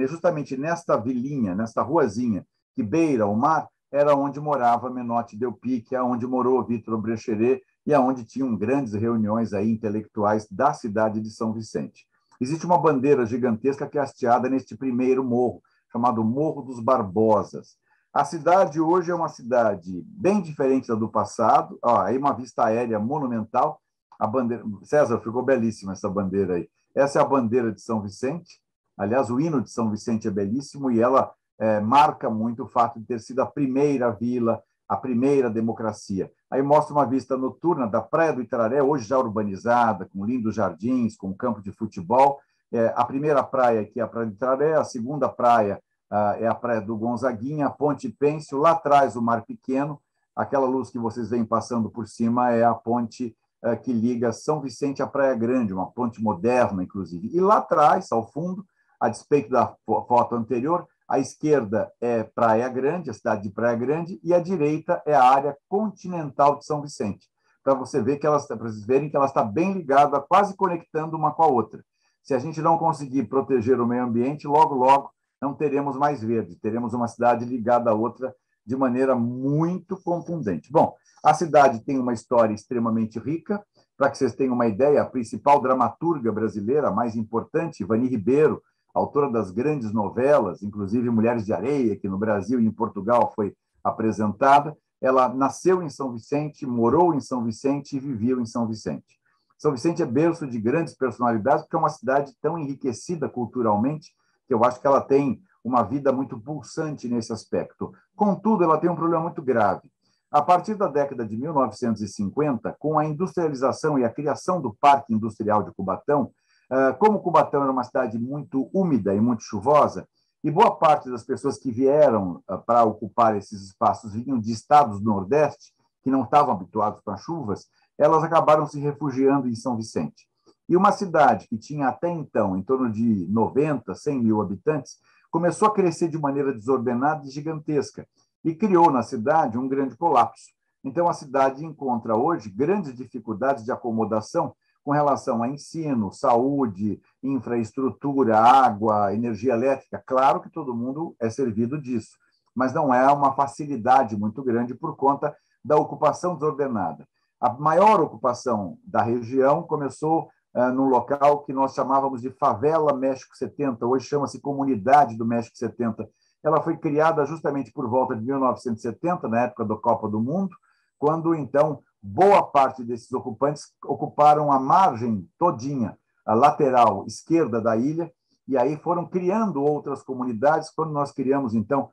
justamente nesta vilinha, nesta ruazinha que beira o mar, era onde morava Menotti Delpic, que é onde morou Vitor Brecheret e aonde tinham grandes reuniões aí intelectuais da cidade de São Vicente. Existe uma bandeira gigantesca que é hasteada neste primeiro morro, chamado Morro dos Barbosas. A cidade hoje é uma cidade bem diferente da do passado. Aí uma vista aérea monumental. A bandeira... César, ficou belíssima essa bandeira aí. Essa é a bandeira de São Vicente. Aliás, o hino de São Vicente é belíssimo e ela marca muito o fato de ter sido a primeira vila, a primeira democracia. Aí mostra uma vista noturna da Praia do Itararé, hoje já urbanizada, com lindos jardins, com campo de futebol. A primeira praia aqui é a Praia do Itararé, a segunda praia é a Praia do Gonzaguinha, a Ponte Pêncil, lá atrás o Mar Pequeno, aquela luz que vocês veem passando por cima é a ponte que liga São Vicente à Praia Grande, uma ponte moderna, inclusive. E lá atrás, ao fundo, a despeito da foto anterior, à esquerda é Praia Grande, a cidade de Praia Grande, e à direita é a área continental de São Vicente, para vocês verem que ela está bem ligada, quase conectando uma com a outra. Se a gente não conseguir proteger o meio ambiente, logo, logo, não teremos mais verde, teremos uma cidade ligada à outra de maneira muito contundente. Bom, a cidade tem uma história extremamente rica. Para que vocês tenham uma ideia, a principal dramaturga brasileira, a mais importante, Ivani Ribeiro, autora das grandes novelas, inclusive Mulheres de Areia, que no Brasil e em Portugal foi apresentada. Ela nasceu em São Vicente, morou em São Vicente e viveu em São Vicente. São Vicente é berço de grandes personalidades, porque é uma cidade tão enriquecida culturalmente, que eu acho que ela tem uma vida muito pulsante nesse aspecto. Contudo, ela tem um problema muito grave. A partir da década de 1950, com a industrialização e a criação do Parque Industrial de Cubatão, como Cubatão era uma cidade muito úmida e muito chuvosa, e boa parte das pessoas que vieram para ocupar esses espaços vinham de estados do Nordeste, que não estavam habituados com as chuvas, elas acabaram se refugiando em São Vicente. E uma cidade que tinha até então em torno de 90, 100 mil habitantes, começou a crescer de maneira desordenada e gigantesca, e criou na cidade um grande colapso. Então, a cidade encontra hoje grandes dificuldades de acomodação com relação a ensino, saúde, infraestrutura, água, energia elétrica. Claro que todo mundo é servido disso, mas não é uma facilidade muito grande por conta da ocupação desordenada. A maior ocupação da região começou num local que nós chamávamos de Favela México 70, hoje chama-se Comunidade do México 70. Ela foi criada justamente por volta de 1970, na época da Copa do Mundo, quando, então, boa parte desses ocupantes ocuparam a margem todinha, a lateral esquerda da ilha, e aí foram criando outras comunidades. Quando nós criamos, então,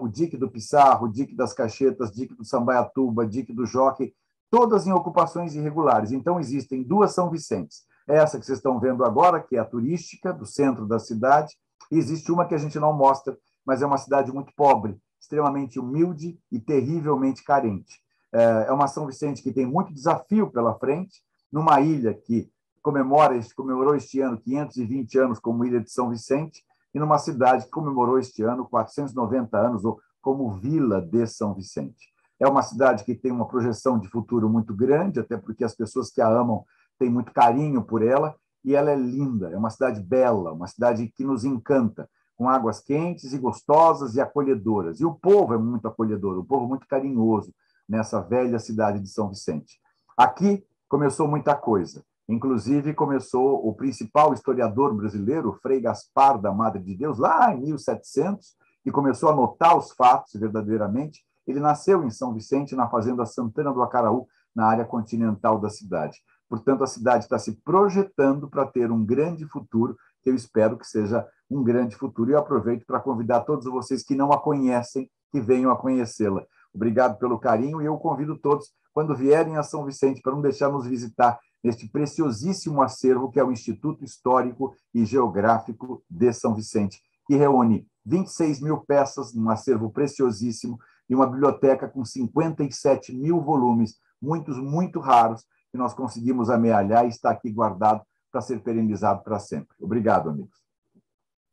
o Dique do Pissarro, o Dique das Cachetas, Dique do Sambaiatuba, Dique do Jockey, todas em ocupações irregulares. Então, existem duas São Vicentes. Essa que vocês estão vendo agora, que é a turística, do centro da cidade, e existe uma que a gente não mostra, mas é uma cidade muito pobre, extremamente humilde e terrivelmente carente. É uma São Vicente que tem muito desafio pela frente, numa ilha que comemorou este ano 520 anos como Ilha de São Vicente, e numa cidade que comemorou este ano 490 anos como Vila de São Vicente. É uma cidade que tem uma projeção de futuro muito grande, até porque as pessoas que a amam têm muito carinho por ela, e ela é linda, é uma cidade bela, uma cidade que nos encanta, com águas quentes e gostosas e acolhedoras. E o povo é muito acolhedor, o povo muito carinhoso nessa velha cidade de São Vicente. Aqui começou muita coisa. Inclusive, começou o principal historiador brasileiro, Frei Gaspar da Madre de Deus, lá em 1700, e começou a anotar os fatos verdadeiramente. Ele nasceu em São Vicente, na fazenda Santana do Acaraú, na área continental da cidade. Portanto, a cidade está se projetando para ter um grande futuro, que eu espero que seja um grande futuro. E eu aproveito para convidar todos vocês que não a conhecem, que venham a conhecê-la. Obrigado pelo carinho, e eu convido todos, quando vierem a São Vicente, para não deixar nos visitar neste preciosíssimo acervo que é o Instituto Histórico e Geográfico de São Vicente, que reúne 26 mil peças num acervo preciosíssimo e uma biblioteca com 57 mil volumes, muitos muito raros, que nós conseguimos amealhar e está aqui guardado para ser perenizado para sempre. Obrigado, amigos.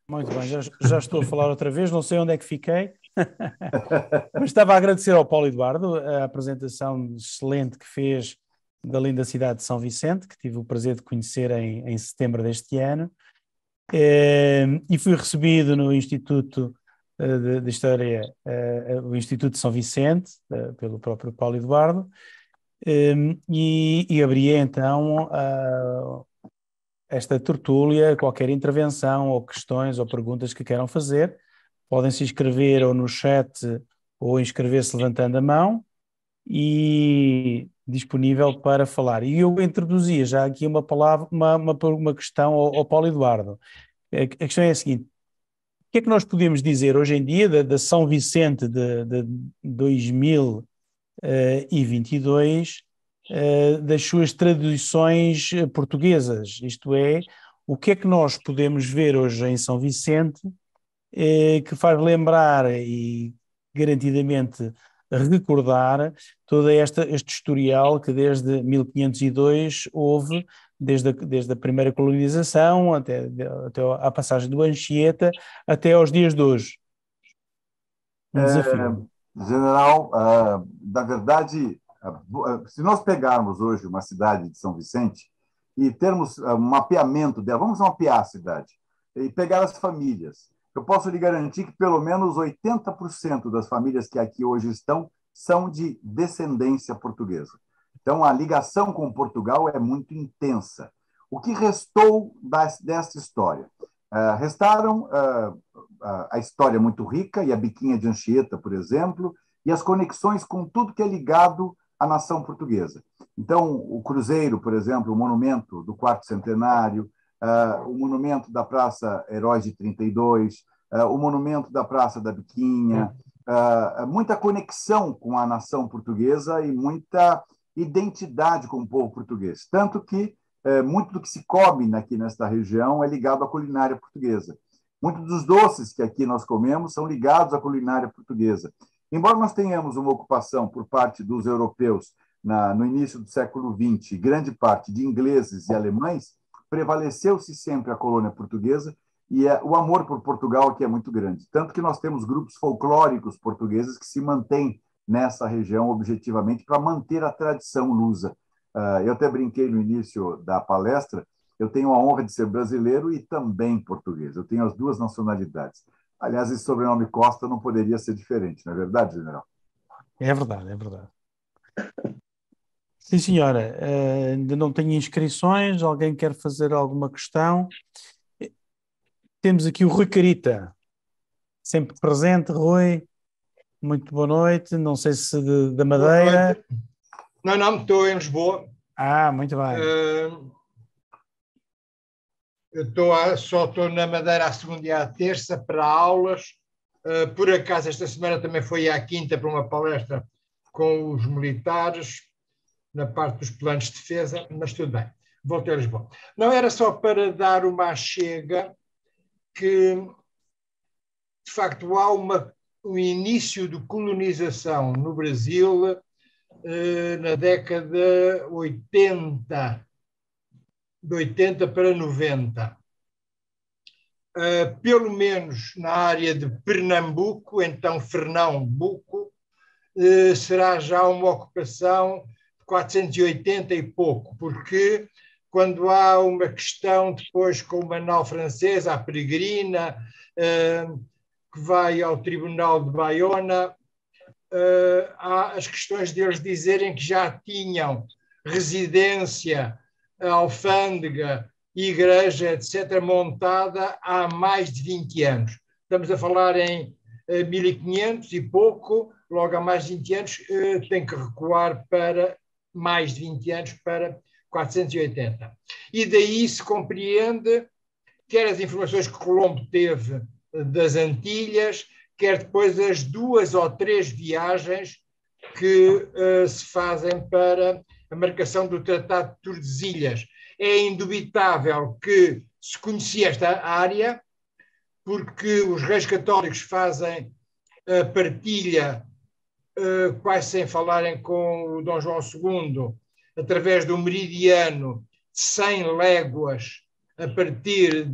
Muito bem, já estou a falar outra vez, não sei onde é que fiquei, mas estava a agradecer ao Paulo Eduardo a apresentação excelente que fez da linda cidade de São Vicente, que tive o prazer de conhecer em setembro deste ano, e fui recebido no Instituto de História, o Instituto de São Vicente, pelo próprio Paulo Eduardo, e abri então esta tertúlia, qualquer intervenção ou questões ou perguntas que queiram fazer, podem se inscrever ou no chat ou inscrever-se levantando a mão, e disponível para falar. E eu introduzia já aqui uma palavra, uma questão ao Paulo Eduardo. A questão é a seguinte: o que é que nós podemos dizer hoje em dia da São Vicente de 2022, das suas tradições portuguesas? Isto é, o que é que nós podemos ver hoje em São Vicente que faz lembrar e garantidamente recordar todo este historial que desde 1502 houve, desde a primeira colonização até a passagem do Anchieta até aos dias de hoje. Um desafio. General, na verdade, se nós pegarmos hoje uma cidade de São Vicente e termos um mapeamento dela, vamos mapear a cidade e pegar as famílias. Eu posso lhe garantir que pelo menos 80% das famílias que aqui hoje estão são de descendência portuguesa. Então, a ligação com Portugal é muito intensa. O que restou desta história? Restaram a história muito rica, e a biquinha de Anchieta, por exemplo, e as conexões com tudo que é ligado à nação portuguesa. Então, o Cruzeiro, por exemplo, o monumento do quarto centenário, o monumento da Praça Heróis de 32, o monumento da Praça da Biquinha, muita conexão com a nação portuguesa e muita identidade com o povo português. Tanto que muito do que se come aqui nesta região é ligado à culinária portuguesa. Muitos dos doces que aqui nós comemos são ligados à culinária portuguesa. Embora nós tenhamos uma ocupação por parte dos europeus no início do século XX, grande parte de ingleses e alemães, prevaleceu-se sempre a colônia portuguesa e o amor por Portugal que é muito grande. Tanto que nós temos grupos folclóricos portugueses que se mantêm nessa região objetivamente para manter a tradição lusa. Eu até brinquei no início da palestra, eu tenho a honra de ser brasileiro e também português. Eu tenho as duas nacionalidades. Aliás, esse sobrenome Costa não poderia ser diferente, não é verdade, general? É verdade, é verdade. Sim, senhora. Ainda não tenho inscrições. Alguém quer fazer alguma questão? Temos aqui o Rui Carita, sempre presente. Rui, muito boa noite. Não sei se da Madeira. Não, estou em Lisboa. Muito bem. Só estou na Madeira à segunda e à terça para aulas. Por acaso, esta semana também fui à quinta para uma palestra com os militares, na parte dos planos de defesa, mas tudo bem. Voltei a Lisboa. Não, era só para dar uma chega que, de facto, há um início de colonização no Brasil na década 80, de 80 para 90. Pelo menos na área de Pernambuco, então Fernambuco, será já uma ocupação de 480 e pouco, porque quando há uma questão depois com uma nau francesa, a Peregrina, que vai ao Tribunal de Baiona, há as questões deles dizerem que já tinham residência, alfândega, igreja, etc., montada há mais de 20 anos. Estamos a falar em 1500 e pouco, logo há mais de 20 anos, tem que recuar para mais de 20 anos, para 480. E daí se compreende, quer as informações que Colombo teve das Antilhas, quer depois as 2 ou 3 viagens que se fazem para a marcação do Tratado de Tordesilhas. É indubitável que se conhecia esta área, porque os reis católicos fazem a partilha, quase sem falarem com o Dom João II, através do meridiano de 100 léguas a partir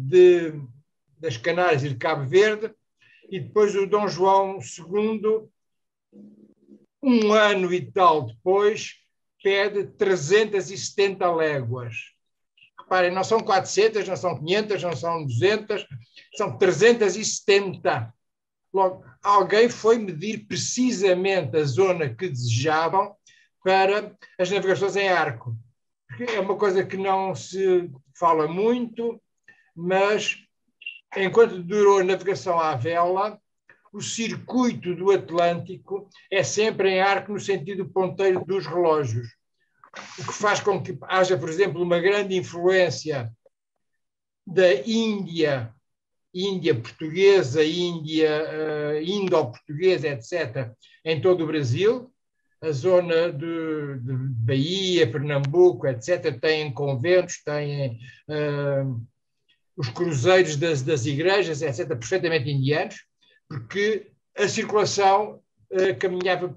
das Canárias e de Cabo Verde, e depois o Dom João II, um ano e tal depois, pede 370 léguas. Reparem, não são 400, não são 500, não são 200, são 370. Logo, alguém foi medir precisamente a zona que desejavam para as navegações em arco. É uma coisa que não se fala muito, mas enquanto durou a navegação à vela, o circuito do Atlântico é sempre em arco no sentido ponteiro dos relógios, o que faz com que haja, por exemplo, uma grande influência da Índia portuguesa, indo-portuguesa, etc., em todo o Brasil. A zona de Bahia, Pernambuco, etc., têm conventos, têm os cruzeiros das igrejas, etc., perfeitamente indianos, porque a circulação caminhava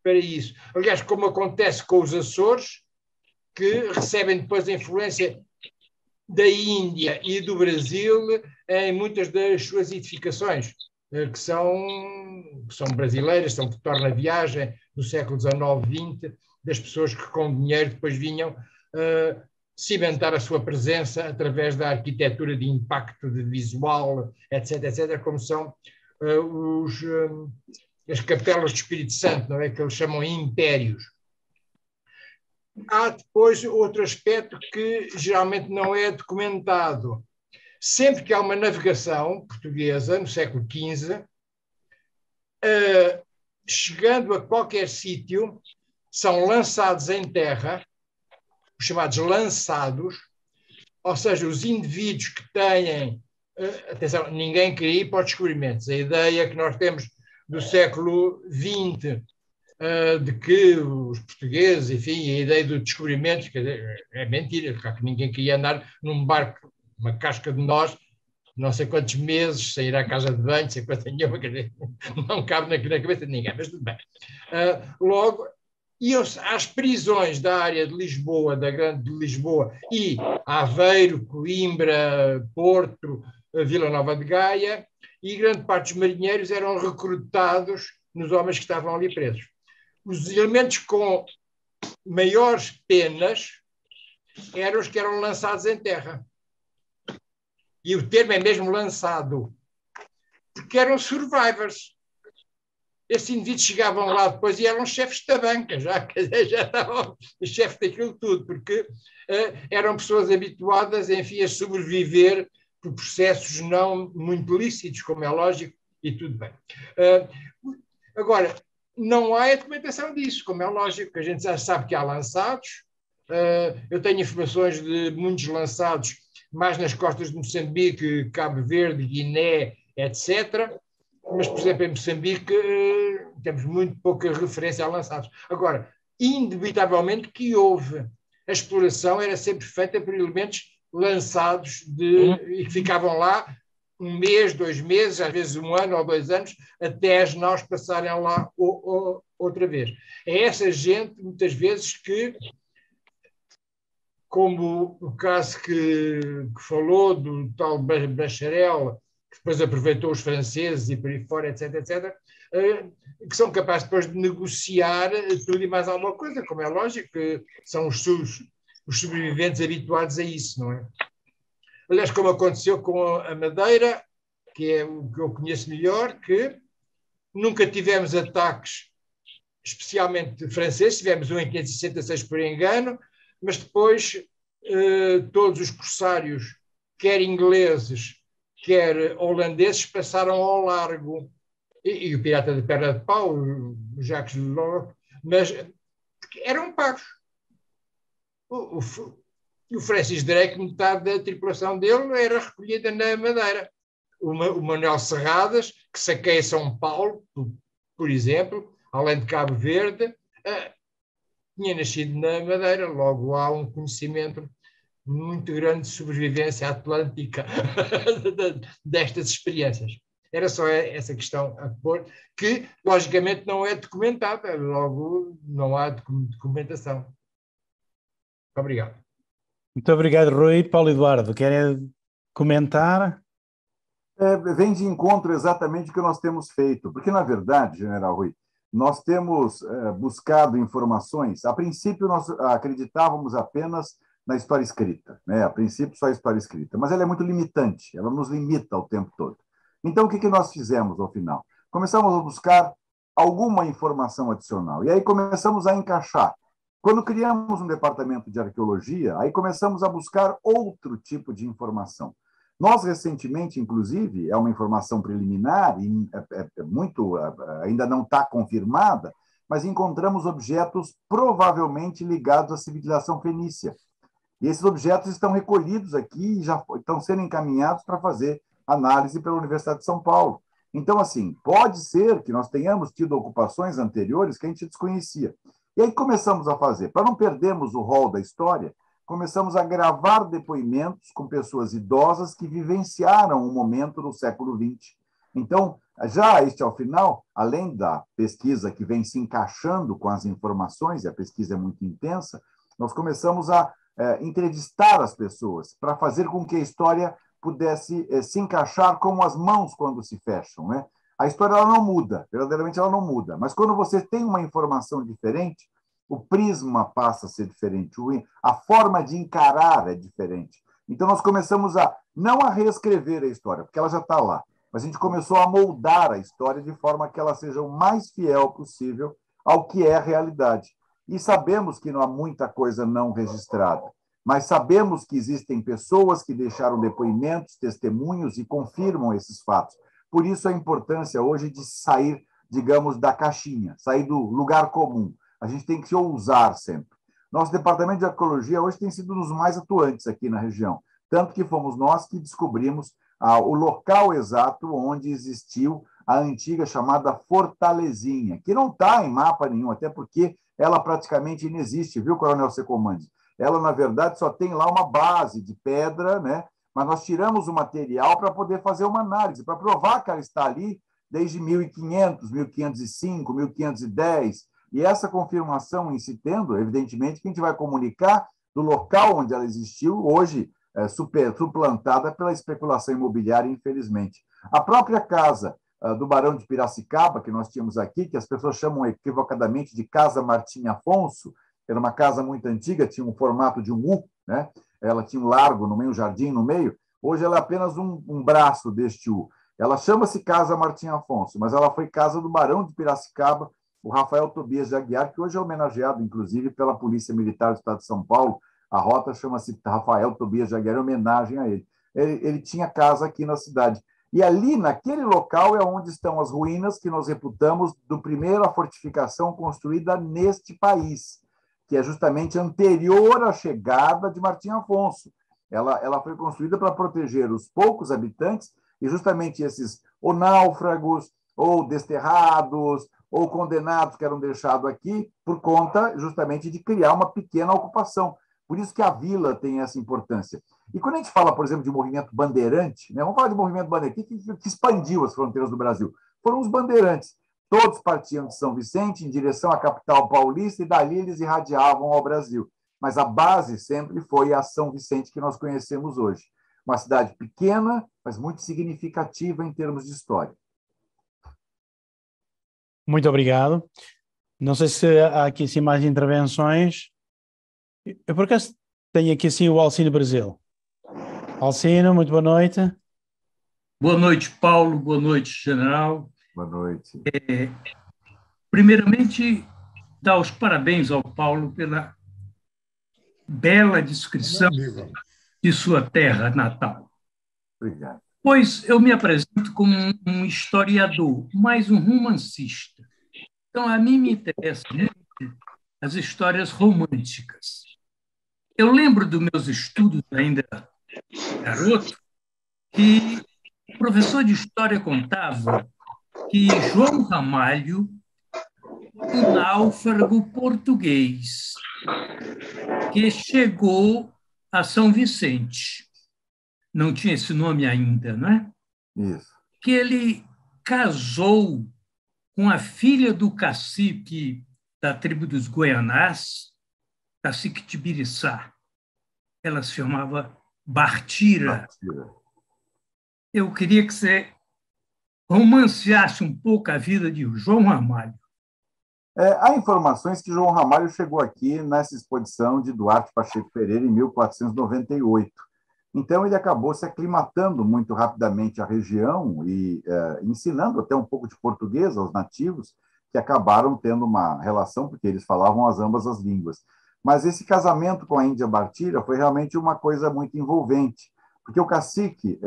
para isso. Aliás, como acontece com os Açores, que recebem depois a influência da Índia e do Brasil em muitas das suas edificações, que são brasileiras, são que torna a viagem do século XIX, XX, das pessoas que com dinheiro depois vinham cimentar a sua presença através da arquitetura de impacto, de visual, etc., etc., como são as capelas do Espírito Santo, não é? Que eles chamam impérios. Há depois outro aspecto que geralmente não é documentado. Sempre que há uma navegação portuguesa, no século XV, chegando a qualquer sítio, são lançados em terra, os chamados lançados, ou seja, os indivíduos que têm... atenção, ninguém queria ir para os descobrimentos. A ideia que nós temos do século XX, de que os portugueses, enfim, a ideia do descobrimento, quer dizer, é mentira, claro que ninguém queria andar num barco, uma casca de nós, não sei quantos meses, sem ir à casa de banho, sem coisa nenhuma, quer dizer, não cabe na cabeça de ninguém, mas tudo bem. Logo, iam-se às prisões da área de Lisboa, da Grande de Lisboa, e Aveiro, Coimbra, Porto, Vila Nova de Gaia, e grande parte dos marinheiros eram recrutados nos homens que estavam ali presos. Os elementos com maiores penas eram os que eram lançados em terra. E o termo é mesmo lançado, porque eram survivors. Esses indivíduos chegavam lá depois e eram chefes da banca, já estavam chefes daquilo tudo, porque eram pessoas habituadas, enfim, a sobreviver por processos não muito lícitos, como é lógico, e tudo bem. Agora, não há a documentação disso, como é lógico, que a gente já sabe que há lançados, Eu tenho informações de muitos lançados mais nas costas de Moçambique, Cabo Verde, Guiné, etc. Mas, por exemplo, em Moçambique temos muito pouca referência a lançados. Agora, indubitavelmente que houve. A exploração era sempre feita por elementos lançados e que ficavam lá um mês, 2 meses, às vezes 1 ano ou 2 anos, até as naus passarem lá outra vez. É essa gente, muitas vezes, que, como o caso que falou do tal bacharel, que depois aproveitou os franceses e por aí fora, etc., etc., que são capazes depois de negociar tudo e mais alguma coisa, como é lógico, que são os sobreviventes habituados a isso, não é? Aliás, como aconteceu com a Madeira, que é o que eu conheço melhor, que nunca tivemos ataques especialmente franceses, tivemos um em 566 por engano, mas depois todos os corsários, quer ingleses, quer holandeses, passaram ao largo. E o pirata de perna de pau, o Jacques Delors, mas eram pagos. O Francis Drake, metade da tripulação dele era recolhida na Madeira. O Manuel Serradas, que saqueia São Paulo, por exemplo, além de Cabo Verde, tinha nascido na Madeira. Logo há um conhecimento muito grande de sobrevivência atlântica destas experiências. Era só essa questão a pôr, que logicamente não é documentada, logo não há documentação. Muito obrigado. Muito obrigado, Rui. Paulo Eduardo, querem comentar? Vem de encontro exatamente o que nós temos feito, porque, na verdade, General Rui, nós temos buscado informações. A princípio, nós acreditávamos apenas na história escrita, né? A princípio, só a história escrita, mas ela é muito limitante, ela nos limita o tempo todo. Então, o que nós fizemos ao final? Começamos a buscar alguma informação adicional, e aí começamos a encaixar. Quando criamos um departamento de arqueologia, aí começamos a buscar outro tipo de informação. Nós, recentemente, inclusive, é uma informação preliminar, e muito, ainda não está confirmada, mas encontramos objetos provavelmente ligados à civilização fenícia. E esses objetos estão recolhidos aqui e já estão sendo encaminhados para fazer análise pela Universidade de São Paulo. Então, assim, pode ser que nós tenhamos tido ocupações anteriores que a gente desconhecia. E aí começamos a fazer, para não perdermos o rol da história, começamos a gravar depoimentos com pessoas idosas que vivenciaram um momento no século XX. Então, já este ao final, além da pesquisa que vem se encaixando com as informações, e a pesquisa é muito intensa, nós começamos a entrevistar as pessoas para fazer com que a história pudesse se encaixar como as mãos quando se fecham, né? A história ela não muda, verdadeiramente ela não muda, mas quando você tem uma informação diferente, o prisma passa a ser diferente, a forma de encarar é diferente. Então, nós começamos não a reescrever a história, porque ela já está lá, mas a gente começou a moldar a história de forma que ela seja o mais fiel possível ao que é a realidade. E sabemos que não há muita coisa não registrada, mas sabemos que existem pessoas que deixaram depoimentos, testemunhos e confirmam esses fatos. Por isso a importância hoje de sair, digamos, da caixinha, sair do lugar comum. A gente tem que se ousar sempre. Nosso departamento de arqueologia hoje tem sido um dos mais atuantes aqui na região, tanto que fomos nós que descobrimos o local exato onde existiu a antiga chamada Fortalezinha, que não está em mapa nenhum, até porque ela praticamente inexiste, viu, Coronel Secomandi? Ela, na verdade, só tem lá uma base de pedra, né? Mas nós tiramos o material para poder fazer uma análise, para provar que ela está ali desde 1500, 1505, 1510. E essa confirmação em se tendo, evidentemente, que a gente vai comunicar do local onde ela existiu, hoje suplantada pela especulação imobiliária, infelizmente. A própria casa do Barão de Piracicaba, que nós tínhamos aqui, que as pessoas chamam equivocadamente de Casa Martim Afonso, era uma casa muito antiga, tinha um formato de um U, né? Ela tinha um largo no meio, um jardim no meio. Hoje ela é apenas um braço deste U. Ela chama-se Casa Martim Afonso, mas ela foi casa do Barão de Piracicaba, o Rafael Tobias de Aguiar, que hoje é homenageado, inclusive, pela Polícia Militar do Estado de São Paulo. A rota chama-se Rafael Tobias de Aguiar, em homenagem a ele. Ele tinha casa aqui na cidade. E ali, naquele local, é onde estão as ruínas que nós reputamos do primeira fortificação construída neste país, que é justamente anterior à chegada de Martim Afonso. Ela foi construída para proteger os poucos habitantes e justamente esses ou náufragos, ou desterrados, ou condenados que eram deixados aqui por conta justamente de criar uma pequena ocupação. Por isso que a vila tem essa importância. E quando a gente fala, por exemplo, de movimento bandeirante, né, vamos falar de movimento bandeirante, que expandiu as fronteiras do Brasil? Foram os bandeirantes. Todos partiam de São Vicente em direção à capital paulista e dali eles irradiavam ao Brasil. Mas a base sempre foi a São Vicente que nós conhecemos hoje. Uma cidade pequena, mas muito significativa em termos de história. Muito obrigado. Não sei se há aqui assim, mais intervenções. Eu, por acaso, tenho aqui assim o Alcino Brasil. Alcino, muito boa noite. Boa noite, Paulo. Boa noite, general. Boa noite. Primeiramente, dar os parabéns ao Paulo pela bela descrição de sua terra natal. Obrigado. Pois eu me apresento como um historiador, mais um romancista. Então, a mim me interessam muito as histórias românticas. Eu lembro dos meus estudos ainda garoto, que o professor de história contava que João Ramalho, um náufrago português, que chegou a São Vicente, não tinha esse nome ainda, não é? Isso. Que ele casou com a filha do cacique da tribo dos Guianás, cacique Tibiriçá. Ela se chamava Bartira. Eu queria que você romanceasse um pouco a vida de João Ramalho. Há informações que João Ramalho chegou aqui nessa exposição de Duarte Pacheco Pereira em 1498. Então, ele acabou se aclimatando muito rapidamente à região e ensinando até um pouco de português aos nativos, que acabaram tendo uma relação, porque eles falavam ambas as línguas. Mas esse casamento com a Índia Bartira foi realmente uma coisa muito envolvente, porque o cacique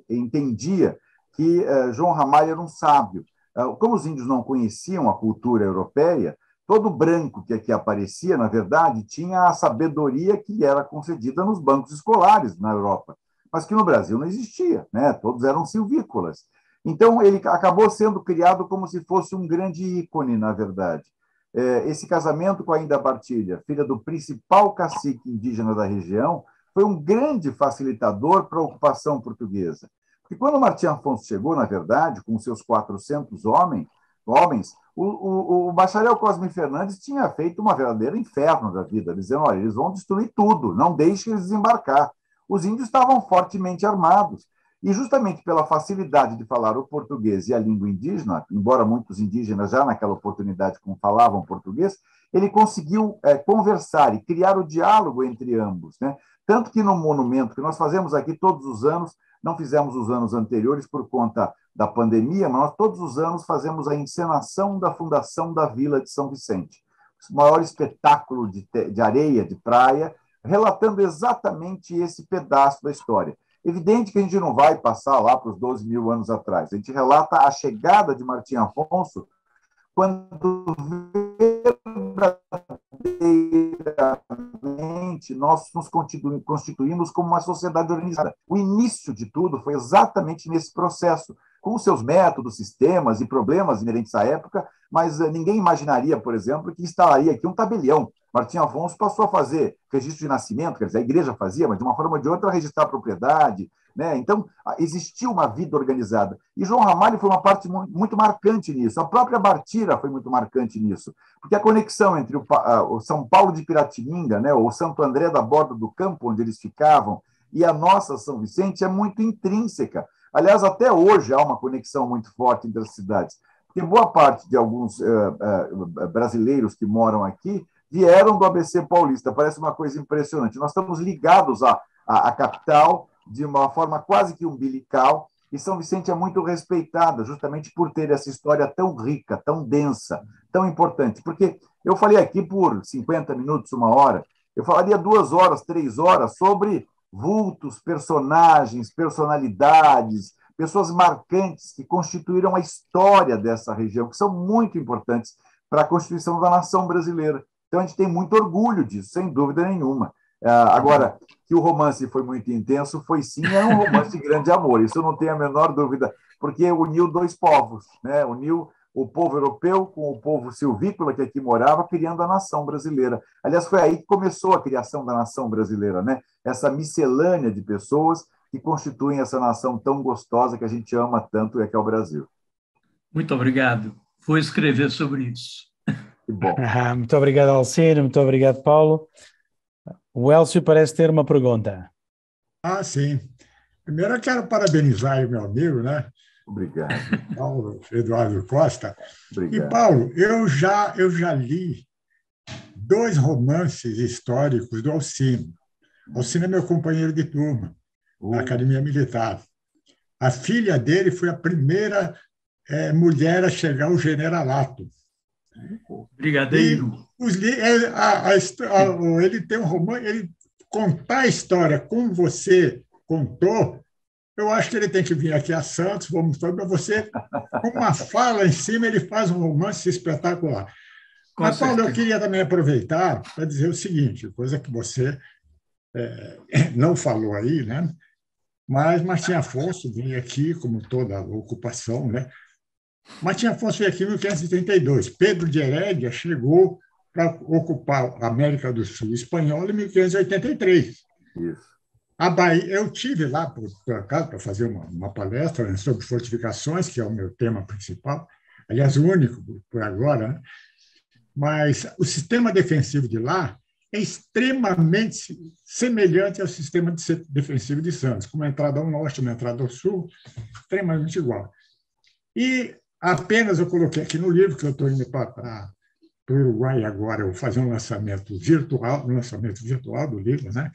entendia que João Ramalho era um sábio. Como os índios não conheciam a cultura europeia, todo branco que aqui aparecia, na verdade, tinha a sabedoria que lhe era concedida nos bancos escolares na Europa, mas que no Brasil não existia, né? Todos eram silvícolas. Então, ele acabou sendo criado como se fosse um grande ícone, na verdade. Esse casamento com a Índia Bartira, filha do principal cacique indígena da região, foi um grande facilitador para a ocupação portuguesa. Porque quando Martim Afonso chegou, na verdade, com seus 400 homens, o bacharel Cosme Fernandes tinha feito uma verdadeira inferno da vida, dizendo, olha, eles vão destruir tudo, não deixem eles desembarcar. Os índios estavam fortemente armados, e justamente pela facilidade de falar o português e a língua indígena, embora muitos indígenas já naquela oportunidade falavam português, ele conseguiu conversar e criar o diálogo entre ambos, né? Tanto que no monumento que nós fazemos aqui todos os anos, não fizemos os anos anteriores por conta da pandemia, mas nós todos os anos fazemos a encenação da fundação da Vila de São Vicente. O maior espetáculo de areia, de praia, relatando exatamente esse pedaço da história. Evidente que a gente não vai passar lá para os 12 mil anos atrás. A gente relata a chegada de Martim Afonso quando verdadeiramente nós nos constituímos como uma sociedade organizada. O início de tudo foi exatamente nesse processo, com os seus métodos, sistemas e problemas inerentes à época, mas ninguém imaginaria, por exemplo, que instalaria aqui um tabelião. Martim Afonso passou a fazer registro de nascimento, quer dizer, a igreja fazia, mas de uma forma ou de outra registrar a propriedade, né? Então, existiu uma vida organizada. E João Ramalho foi uma parte muito marcante nisso. A própria Bartira foi muito marcante nisso, porque a conexão entre o São Paulo de Piratininga, né, ou Santo André da Borda do Campo, onde eles ficavam, e a nossa São Vicente é muito intrínseca. Aliás, até hoje há uma conexão muito forte entre as cidades, porque boa parte de alguns brasileiros que moram aqui vieram do ABC Paulista. Parece uma coisa impressionante. Nós estamos ligados à capital de uma forma quase que umbilical, e São Vicente é muito respeitada justamente por ter essa história tão rica, tão densa, tão importante. Porque eu falei aqui por 50 minutos, uma hora, eu falaria 2 horas, 3 horas sobre vultos, personagens, personalidades, pessoas marcantes que constituíram a história dessa região, que são muito importantes para a constituição da nação brasileira. Então, a gente tem muito orgulho disso, sem dúvida nenhuma. Agora, que o romance foi muito intenso, foi sim, era um romance de grande amor, isso não tem a menor dúvida, porque uniu dois povos, né? Uniu o povo europeu com o povo silvícola que aqui morava, criando a nação brasileira. Aliás, foi aí que começou a criação da nação brasileira, né? Essa miscelânea de pessoas que constituem essa nação tão gostosa que a gente ama tanto, que é o Brasil. Muito obrigado. Vou escrever sobre isso. Que bom. Muito obrigado, Alcino. Muito obrigado, Paulo. O Elcio parece ter uma pergunta. Sim. Primeiro, eu quero parabenizar o meu amigo, né? Obrigado. Paulo Eduardo Costa. Obrigado. E, Paulo, eu já li 2 romances históricos do Alcino. Alcino é meu companheiro de turma na Academia Militar. A filha dele foi a primeira mulher a chegar ao generalato. Brigadeiro. Ele tem um romance, ele contar a história como você contou, eu acho que ele tem que vir aqui a Santos, vamos para você, com uma fala em cima, ele faz um romance espetacular. Mas, Paulo, eu queria também aproveitar para dizer o seguinte, coisa que você não falou aí, né? Mas Martim Afonso vinha aqui, como toda a ocupação, né? Martim Afonso veio aqui em 1532. Pedro de Herédia chegou para ocupar a América do Sul espanhola em 1583. Isso. A Bahia, eu tive lá, por acaso, para fazer uma palestra, né, sobre fortificações, que é o meu tema principal, aliás, o único por agora, né? Mas o sistema defensivo de lá é extremamente semelhante ao sistema defensivo de Santos, com uma entrada ao norte, uma entrada ao sul, extremamente igual. E apenas eu coloquei aqui no livro, que eu estou indo para o Uruguai agora, eu vou fazer um lançamento virtual do livro, né?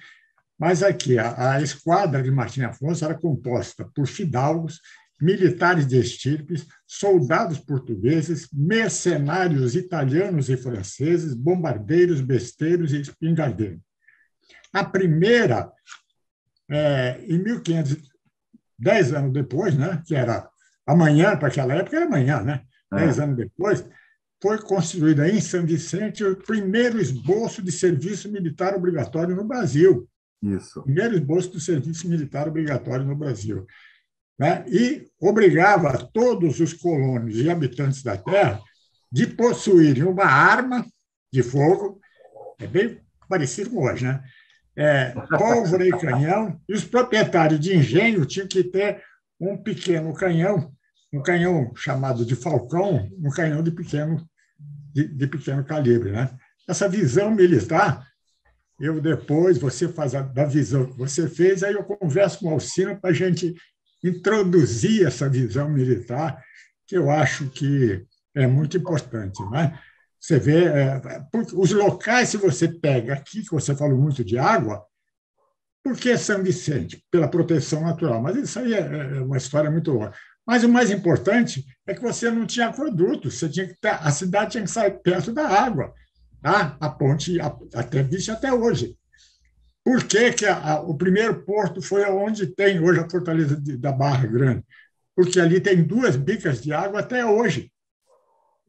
Mas aqui, a esquadra de Martim Afonso era composta por fidalgos, militares de estirpes, soldados portugueses, mercenários italianos e franceses, bombardeiros, besteiros e espingardeiros. A primeira, em 1500, 10 anos depois, né, que era amanhã, para aquela época era amanhã, né? 10 anos depois, foi construída em São Vicente o primeiro esboço de serviço militar obrigatório no Brasil. Isso. Primeiro esboço do serviço militar obrigatório no Brasil. Né? E obrigava todos os colonos e habitantes da terra de possuírem uma arma de fogo, é bem parecido com hoje, né? Pólvora e canhão, e os proprietários de engenho tinham que ter um pequeno canhão, um canhão chamado de falcão, um canhão de pequeno calibre. Né? Essa visão militar, eu depois, você faz da visão que você fez, aí eu converso com o Alcino para a gente introduzir essa visão militar, que eu acho que é muito importante. Né? Você vê, os locais, se você pega aqui, que você falou muito de água, por que São Vicente? Pela proteção natural. Mas isso aí é uma história muito longa. Mas o mais importante é que você não tinha aqueduto, a cidade tinha que sair perto da água. Tá? A ponte até existe até hoje. Por que o primeiro porto foi onde tem hoje a Fortaleza da Barra Grande? Porque ali tem 2 bicas de água até hoje.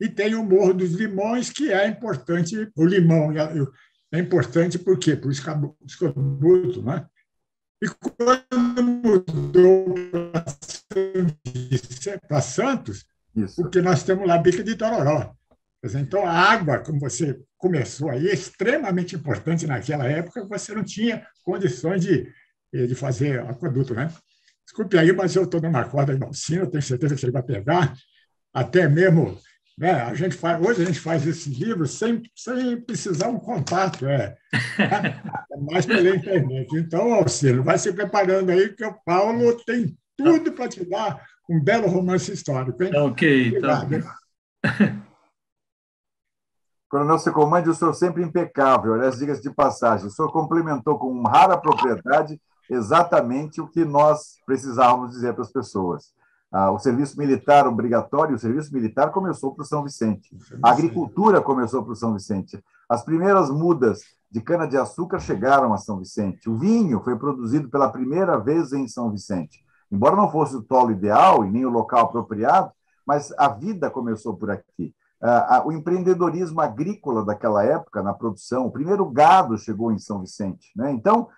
E tem o Morro dos Limões, que é importante, o limão é importante por quê? Por escorbuto, né? E quando mudou para Santos, Isso. porque nós temos lá a bica de Itororó. Então, a água, como você começou aí, é extremamente importante naquela época, você não tinha condições de fazer aqueduto, né? Desculpe aí, mas eu estou numa corda de Alcino, eu tenho certeza que ele vai pegar, até mesmo, né, hoje a gente faz esse livro sem precisar um contato, é mais pela internet. Então, Alcino, vai se preparando aí, que o Paulo tem tudo para te dar um belo romance histórico. Hein? Ok, obrigado, então. Coronel Sacomandi, o senhor sempre impecável, aliás, diga-se de passagem, o senhor complementou com rara propriedade exatamente o que nós precisávamos dizer para as pessoas. O serviço militar obrigatório, o serviço militar começou para o São Vicente, a agricultura começou para o São Vicente, as primeiras mudas de cana-de-açúcar chegaram a São Vicente, o vinho foi produzido pela primeira vez em São Vicente, embora não fosse o solo ideal e nem o local apropriado, mas a vida começou por aqui. o empreendedorismo agrícola daquela época, na produção, o primeiro gado chegou em São Vicente, né? Então,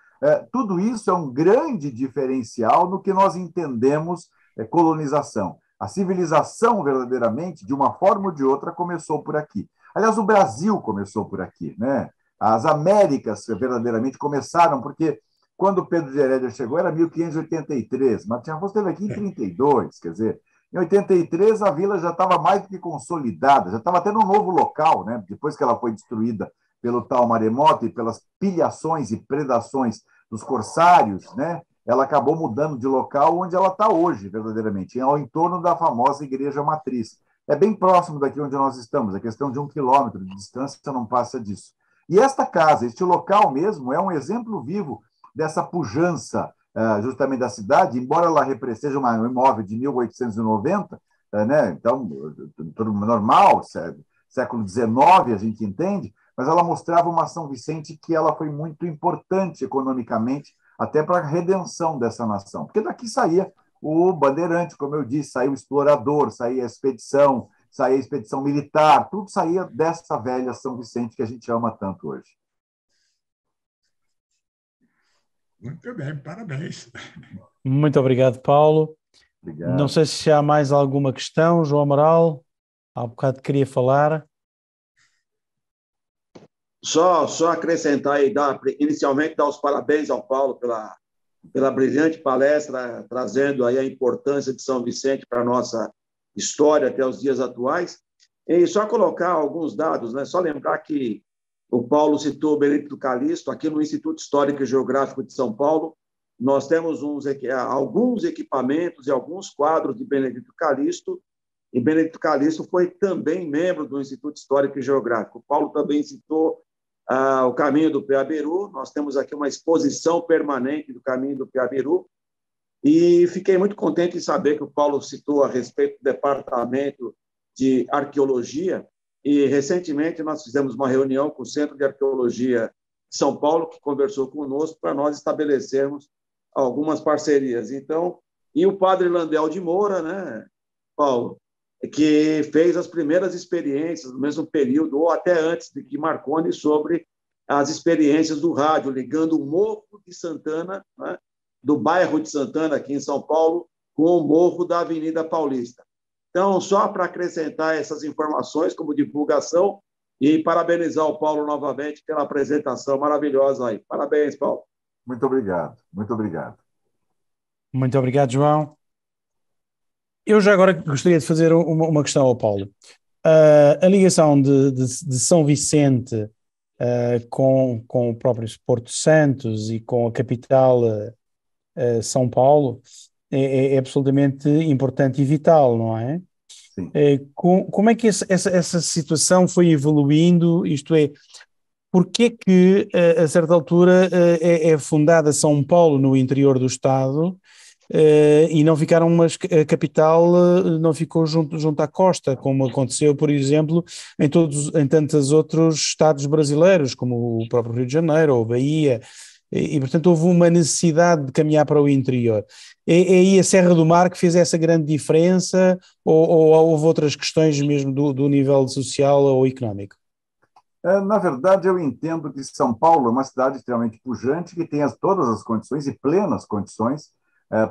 tudo isso é um grande diferencial no que nós entendemos colonização. A civilização, verdadeiramente, de uma forma ou de outra, começou por aqui. Aliás, o Brasil começou por aqui, né? As Américas, verdadeiramente, começaram, porque quando Pedro de Herédia chegou, era 1583, Martim Afonso esteve aqui em 32, quer dizer, em 83 a vila já estava mais do que consolidada, já estava tendo um novo local, né? Depois que ela foi destruída pelo tal maremoto e pelas pilhações e predações dos corsários, né? Ela acabou mudando de local onde ela está hoje, verdadeiramente, ao entorno da famosa Igreja Matriz. É bem próximo daqui onde nós estamos, a questão de 1 quilômetro de distância não passa disso. E esta casa, este local mesmo, é um exemplo vivo dessa pujança justamente da cidade, embora ela seja um imóvel de 1890, né? Então, tudo normal, século XIX, a gente entende, mas ela mostrava uma São Vicente que ela foi muito importante economicamente, até para a redenção dessa nação. Porque daqui saía o bandeirante, como eu disse, saía o explorador, saía a expedição militar, tudo saía dessa velha São Vicente que a gente ama tanto hoje. Muito bem, parabéns. Muito obrigado, Paulo. Obrigado. Não sei se há mais alguma questão, João Amaral. Há um bocado queria falar. Só acrescentar e inicialmente dar os parabéns ao Paulo pela brilhante palestra, trazendo aí a importância de São Vicente para a nossa história até os dias atuais. E só colocar alguns dados, né? Só lembrar que o Paulo citou o Benedito Calixto, aqui no Instituto Histórico e Geográfico de São Paulo, nós temos alguns equipamentos e alguns quadros de Benedito Calixto, e Benedito Calixto foi também membro do Instituto Histórico e Geográfico. O Paulo também citou o Caminho do Piabiru, nós temos aqui uma exposição permanente do Caminho do Piabiru, e fiquei muito contente em saber que o Paulo citou a respeito do Departamento de Arqueologia, e recentemente nós fizemos uma reunião com o Centro de Arqueologia de São Paulo, que conversou conosco para nós estabelecermos algumas parcerias. Então, e o padre Landel de Moura, né, Paulo, que fez as primeiras experiências no mesmo período, ou até antes de que Marconi, sobre as experiências do rádio, ligando o Morro de Santana, né, do bairro de Santana, aqui em São Paulo, com o Morro da Avenida Paulista. Então, só para acrescentar essas informações como divulgação e parabenizar o Paulo novamente pela apresentação maravilhosa aí. Parabéns, Paulo. Muito obrigado, muito obrigado. Muito obrigado, João. Eu já agora gostaria de fazer uma questão ao Paulo. A ligação de São Vicente com o próprio Porto Santos e com a capital São Paulo é absolutamente importante e vital, não é? Sim. Como é que essa situação foi evoluindo? Isto é, porquê que a certa altura é fundada São Paulo no interior do Estado e não ficaram a capital não ficou junto à costa, como aconteceu, por exemplo, em tantos outros estados brasileiros, como o próprio Rio de Janeiro ou Bahia, e portanto houve uma necessidade de caminhar para o interior. É aí a Serra do Mar que fez essa grande diferença ou houve outras questões mesmo do nível social ou económico? Na verdade, eu entendo que São Paulo é uma cidade extremamente pujante, que tem todas as condições, e plenas condições,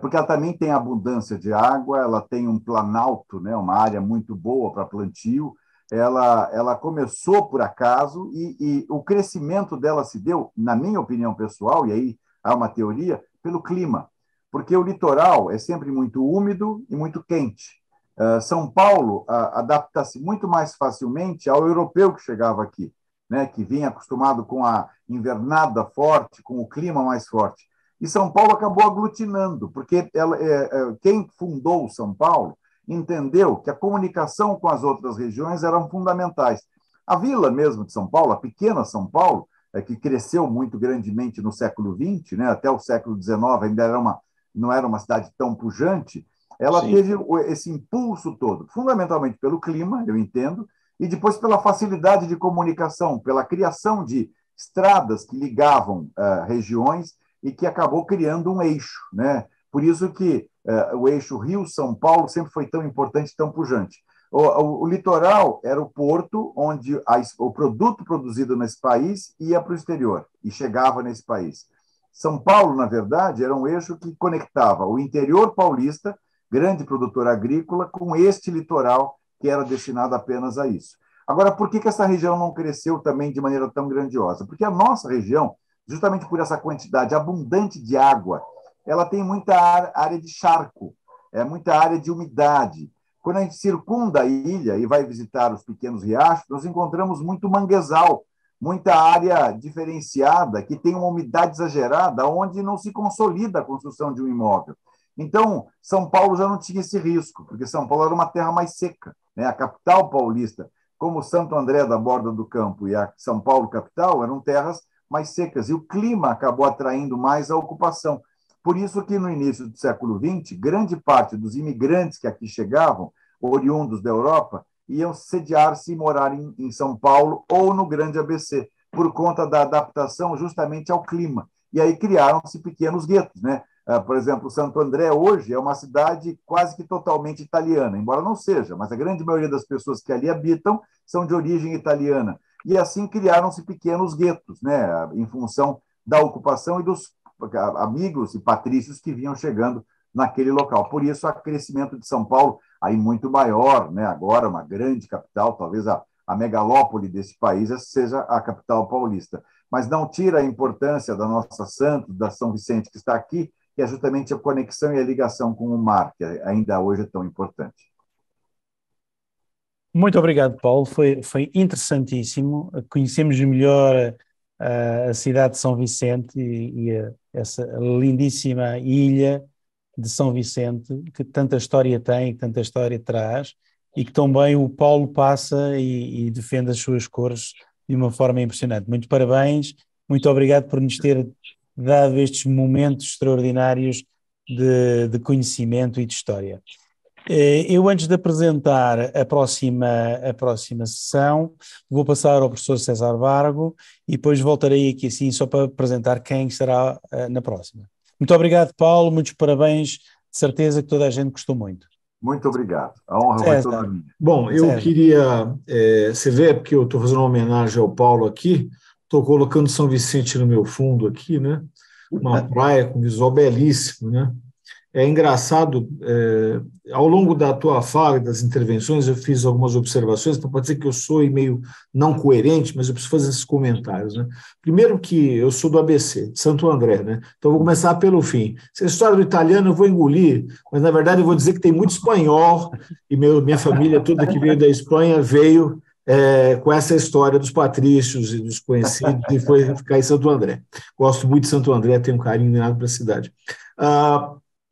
porque ela também tem abundância de água, ela tem um planalto, né, uma área muito boa para plantio, ela começou por acaso e o crescimento dela se deu, na minha opinião pessoal, e aí há uma teoria, pelo clima, porque o litoral é sempre muito úmido e muito quente. São Paulo adapta-se muito mais facilmente ao europeu que chegava aqui, né, que vinha acostumado com a invernada forte, com o clima mais forte. E São Paulo acabou aglutinando, porque quem fundou São Paulo entendeu que a comunicação com as outras regiões eram fundamentais. A vila mesmo de São Paulo, a pequena São Paulo, que cresceu muito grandemente no século XX, né, até o século XIX ainda não era uma cidade tão pujante, ela Sim. teve esse impulso todo, fundamentalmente pelo clima, eu entendo, e depois pela facilidade de comunicação, pela criação de estradas que ligavam regiões e que acabou criando um eixo, né? Por isso que o eixo Rio-São Paulo sempre foi tão importante, tão pujante. O litoral era o porto onde o produto produzido nesse país ia para o exterior e chegava nesse país. São Paulo, na verdade, era um eixo que conectava o interior paulista, grande produtor agrícola, com este litoral que era destinado apenas a isso. Agora, por que essa região não cresceu também de maneira tão grandiosa? Porque a nossa região, justamente por essa quantidade abundante de água, ela tem muita área de charco, muita área de umidade. Quando a gente circunda a ilha e vai visitar os pequenos riachos, nós encontramos muito manguezal, muita área diferenciada, que tem uma umidade exagerada, onde não se consolida a construção de um imóvel. Então, São Paulo já não tinha esse risco, porque São Paulo era uma terra mais seca, né? A capital paulista, como Santo André da Borda do Campo e a São Paulo capital, eram terras mais secas, e o clima acabou atraindo mais a ocupação. Por isso que, no início do século XX, grande parte dos imigrantes que aqui chegavam, oriundos da Europa, iam sediar-se e morar em São Paulo ou no Grande ABC, por conta da adaptação justamente ao clima. E aí criaram-se pequenos guetos, né? Por exemplo, Santo André hoje é uma cidade quase que totalmente italiana, embora não seja, mas a grande maioria das pessoas que ali habitam são de origem italiana. E assim criaram-se pequenos guetos, né? Em função da ocupação e dos amigos e patrícios que vinham chegando naquele local. Por isso, o crescimento de São Paulo aí muito maior, né? Agora uma grande capital, talvez a megalópole desse país seja a capital paulista. Mas não tira a importância da nossa Santos, da São Vicente, que está aqui, que é justamente a conexão e a ligação com o mar, que ainda hoje é tão importante. Muito obrigado, Paulo. Foi interessantíssimo. Conhecemos melhor a cidade de São Vicente e essa lindíssima ilha de São Vicente, que tanta história tem, que tanta história traz, e que também o Paulo passa e defende as suas cores de uma forma impressionante. Muitos parabéns, muito obrigado por nos ter dado estes momentos extraordinários de conhecimento e de história. Eu, antes de apresentar a próxima sessão, vou passar ao professor César Vargo e depois voltarei aqui assim só para apresentar quem será na próxima. Muito obrigado, Paulo, muitos parabéns, de certeza que toda a gente gostou muito. Muito obrigado, a honra foi toda minha. Bom, eu queria, você vê, porque eu estou fazendo uma homenagem ao Paulo aqui, estou colocando São Vicente no meu fundo aqui, né? Uma praia com visual belíssimo, né? É engraçado, ao longo da tua fala e das intervenções, eu fiz algumas observações, então pode ser que eu sou meio não coerente, mas eu preciso fazer esses comentários, né? Primeiro que eu sou do ABC, de Santo André, né? Então eu vou começar pelo fim. Essa história do italiano eu vou engolir, mas na verdade eu vou dizer que tem muito espanhol, e minha família toda que veio da Espanha veio com essa história dos patrícios e dos conhecidos, e foi ficar em Santo André. Gosto muito de Santo André, tenho um carinho danado para a cidade.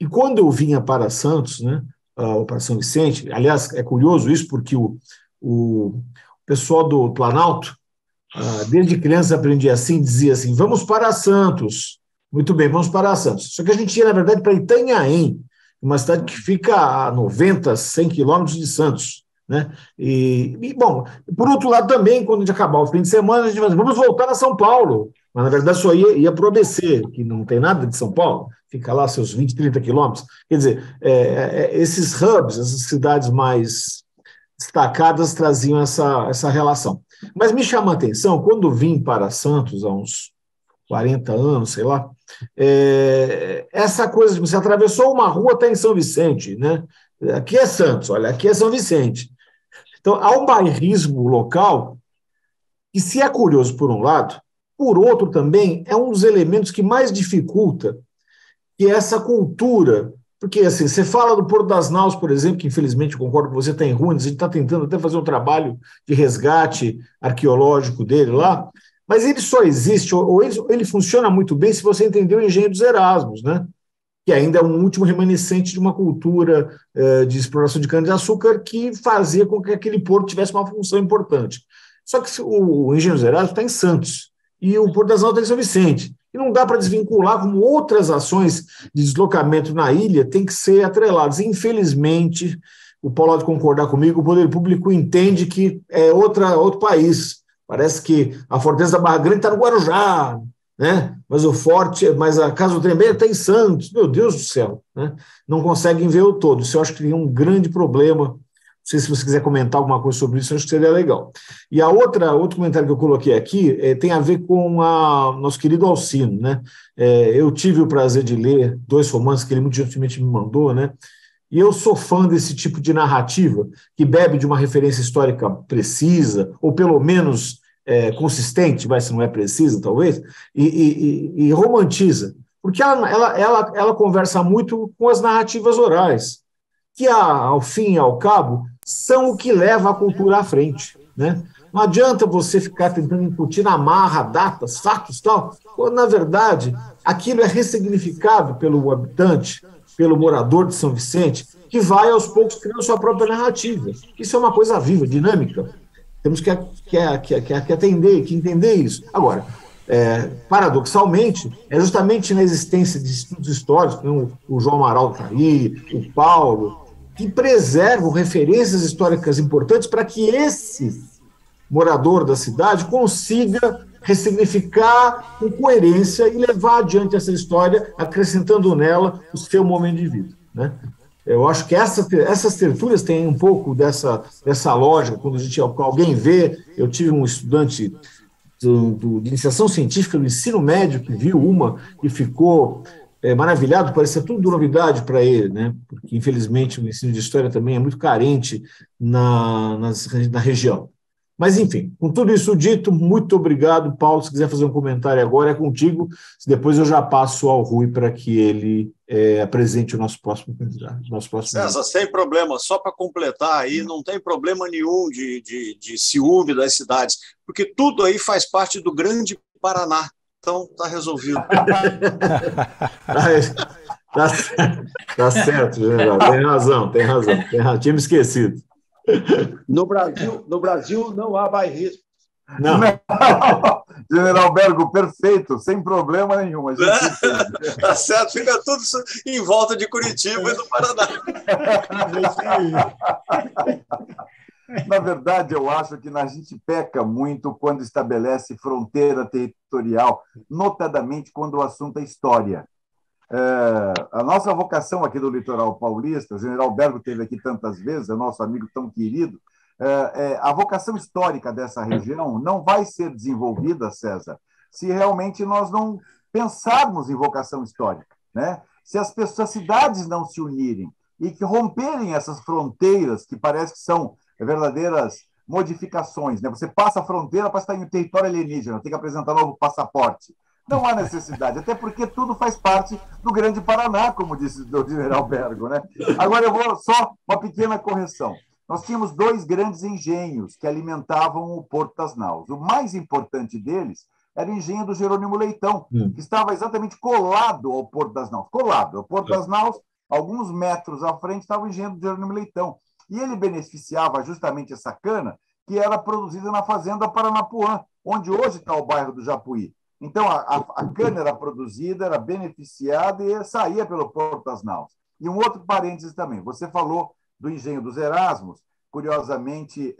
E quando eu vinha para Santos, né, para São Vicente, aliás, é curioso isso, porque o pessoal do Planalto, desde criança aprendia assim, dizia assim, vamos para Santos. Muito bem, vamos para Santos. Só que a gente ia, na verdade, para Itanhaém, uma cidade que fica a 90, 100 quilômetros de Santos, né? Bom, por outro lado também, quando a gente acabar o fim de semana, a gente vai dizer, vamos voltar a São Paulo. Mas, na verdade, só ia para o ABC, que não tem nada de São Paulo, fica lá seus 20, 30 quilômetros. Quer dizer, esses hubs, essas cidades mais destacadas traziam essa relação. Mas me chama a atenção, quando vim para Santos, há uns 40 anos, sei lá, essa coisa de você atravessou uma rua, está em São Vicente, né? Aqui é Santos, olha, aqui é São Vicente. Então, há um bairrismo local que, se é curioso por um lado, por outro também, é um dos elementos que mais dificulta que é essa cultura, porque assim, você fala do Porto das Naus, por exemplo, que infelizmente eu concordo com você, está em ruínas, a gente está tentando até fazer um trabalho de resgate arqueológico dele lá, mas ele só existe, ou ele funciona muito bem se você entender o Engenho dos Erasmos, né? Que ainda é um último remanescente de uma cultura de exploração de cana-de-açúcar que fazia com que aquele porto tivesse uma função importante. Só que o Engenho dos Erasmos está em Santos, e o Porto das Naus está em São Vicente. E não dá para desvincular como outras ações de deslocamento na ilha têm que ser atreladas. Infelizmente, o Paulo pode concordar comigo, o poder público entende que é outro país. Parece que a Fortaleza da Barra Grande está no Guarujá, né? Mas a Casa do Tremembé está em Santos. Meu Deus do céu, né? Não conseguem ver o todo. Isso eu acho que tem um grande problema sei se você quiser comentar alguma coisa sobre isso, acho que seria legal. E outro comentário que eu coloquei aqui tem a ver com nosso querido Alcino, né? Eu tive o prazer de ler 2 romances que ele muito gentilmente me mandou, né? E eu sou fã desse tipo de narrativa que bebe de uma referência histórica precisa, ou pelo menos consistente, mas se não é precisa, talvez, e romantiza. Porque ela conversa muito com as narrativas orais, que, ao fim e ao cabo, são o que leva a cultura à frente, né? Não adianta você ficar tentando incutir na marra datas, fatos, tal, quando, na verdade, aquilo é ressignificado pelo habitante, pelo morador de São Vicente, que vai, aos poucos, criando sua própria narrativa. Isso é uma coisa viva, dinâmica. Temos que entender isso. Agora, paradoxalmente, é justamente na existência de estudos históricos, como o João Amaral está aí, o Paulo, que preservam referências históricas importantes para que esse morador da cidade consiga ressignificar com coerência e levar adiante essa história, acrescentando nela o seu momento de vida, né? Eu acho que essas tertúlias têm um pouco dessa lógica. Quando alguém vê, eu tive um estudante de iniciação científica do ensino médio que viu uma e ficou maravilhado, parecia tudo novidade para ele, né? Porque, infelizmente, o ensino de história também é muito carente na região. Mas, enfim, com tudo isso dito, muito obrigado, Paulo. Se quiser fazer um comentário agora, é contigo. Depois eu já passo ao Rui para que ele apresente o nosso próximo candidato. César, sem problema. Só para completar aí, não tem problema nenhum de ciúme das cidades, porque tudo aí faz parte do grande Paraná. Então, está resolvido. Tá certo, general. Tem razão. Tinha me esquecido. No Brasil não há bairrismo. Não. General Bergo, perfeito, sem problema nenhum. A gente tá certo, fica tudo em volta de Curitiba e do Paraná. Na verdade, eu acho que a gente peca muito quando estabelece fronteira territorial, notadamente quando o assunto é história. A nossa vocação aqui do litoral paulista, o general Bergo esteve aqui tantas vezes, é nosso amigo tão querido, a vocação histórica dessa região não vai ser desenvolvida, César, se realmente nós não pensarmos em vocação histórica, né? Se as cidades não se unirem e que romperem essas fronteiras que parece que são verdadeiras modificações, né? Você passa a fronteira para estar em um território alienígena, tem que apresentar novo passaporte. Não há necessidade, até porque tudo faz parte do grande Paraná, como disse o general Bergo, né? Agora eu vou só uma pequena correção. Nós tínhamos 2 grandes engenhos que alimentavam o Porto das Naus. O mais importante deles era o engenho do Jerônimo Leitão, que estava exatamente colado ao Porto das Naus. Colado ao Porto das Naus, alguns metros à frente, estava o engenho do Jerônimo Leitão. E ele beneficiava justamente essa cana que era produzida na fazenda Paranapuã, onde hoje está o bairro do Japuí. Então, a cana era produzida, era beneficiada e saía pelo Porto das Naus. E um outro parênteses também, você falou do engenho dos Erasmos, curiosamente,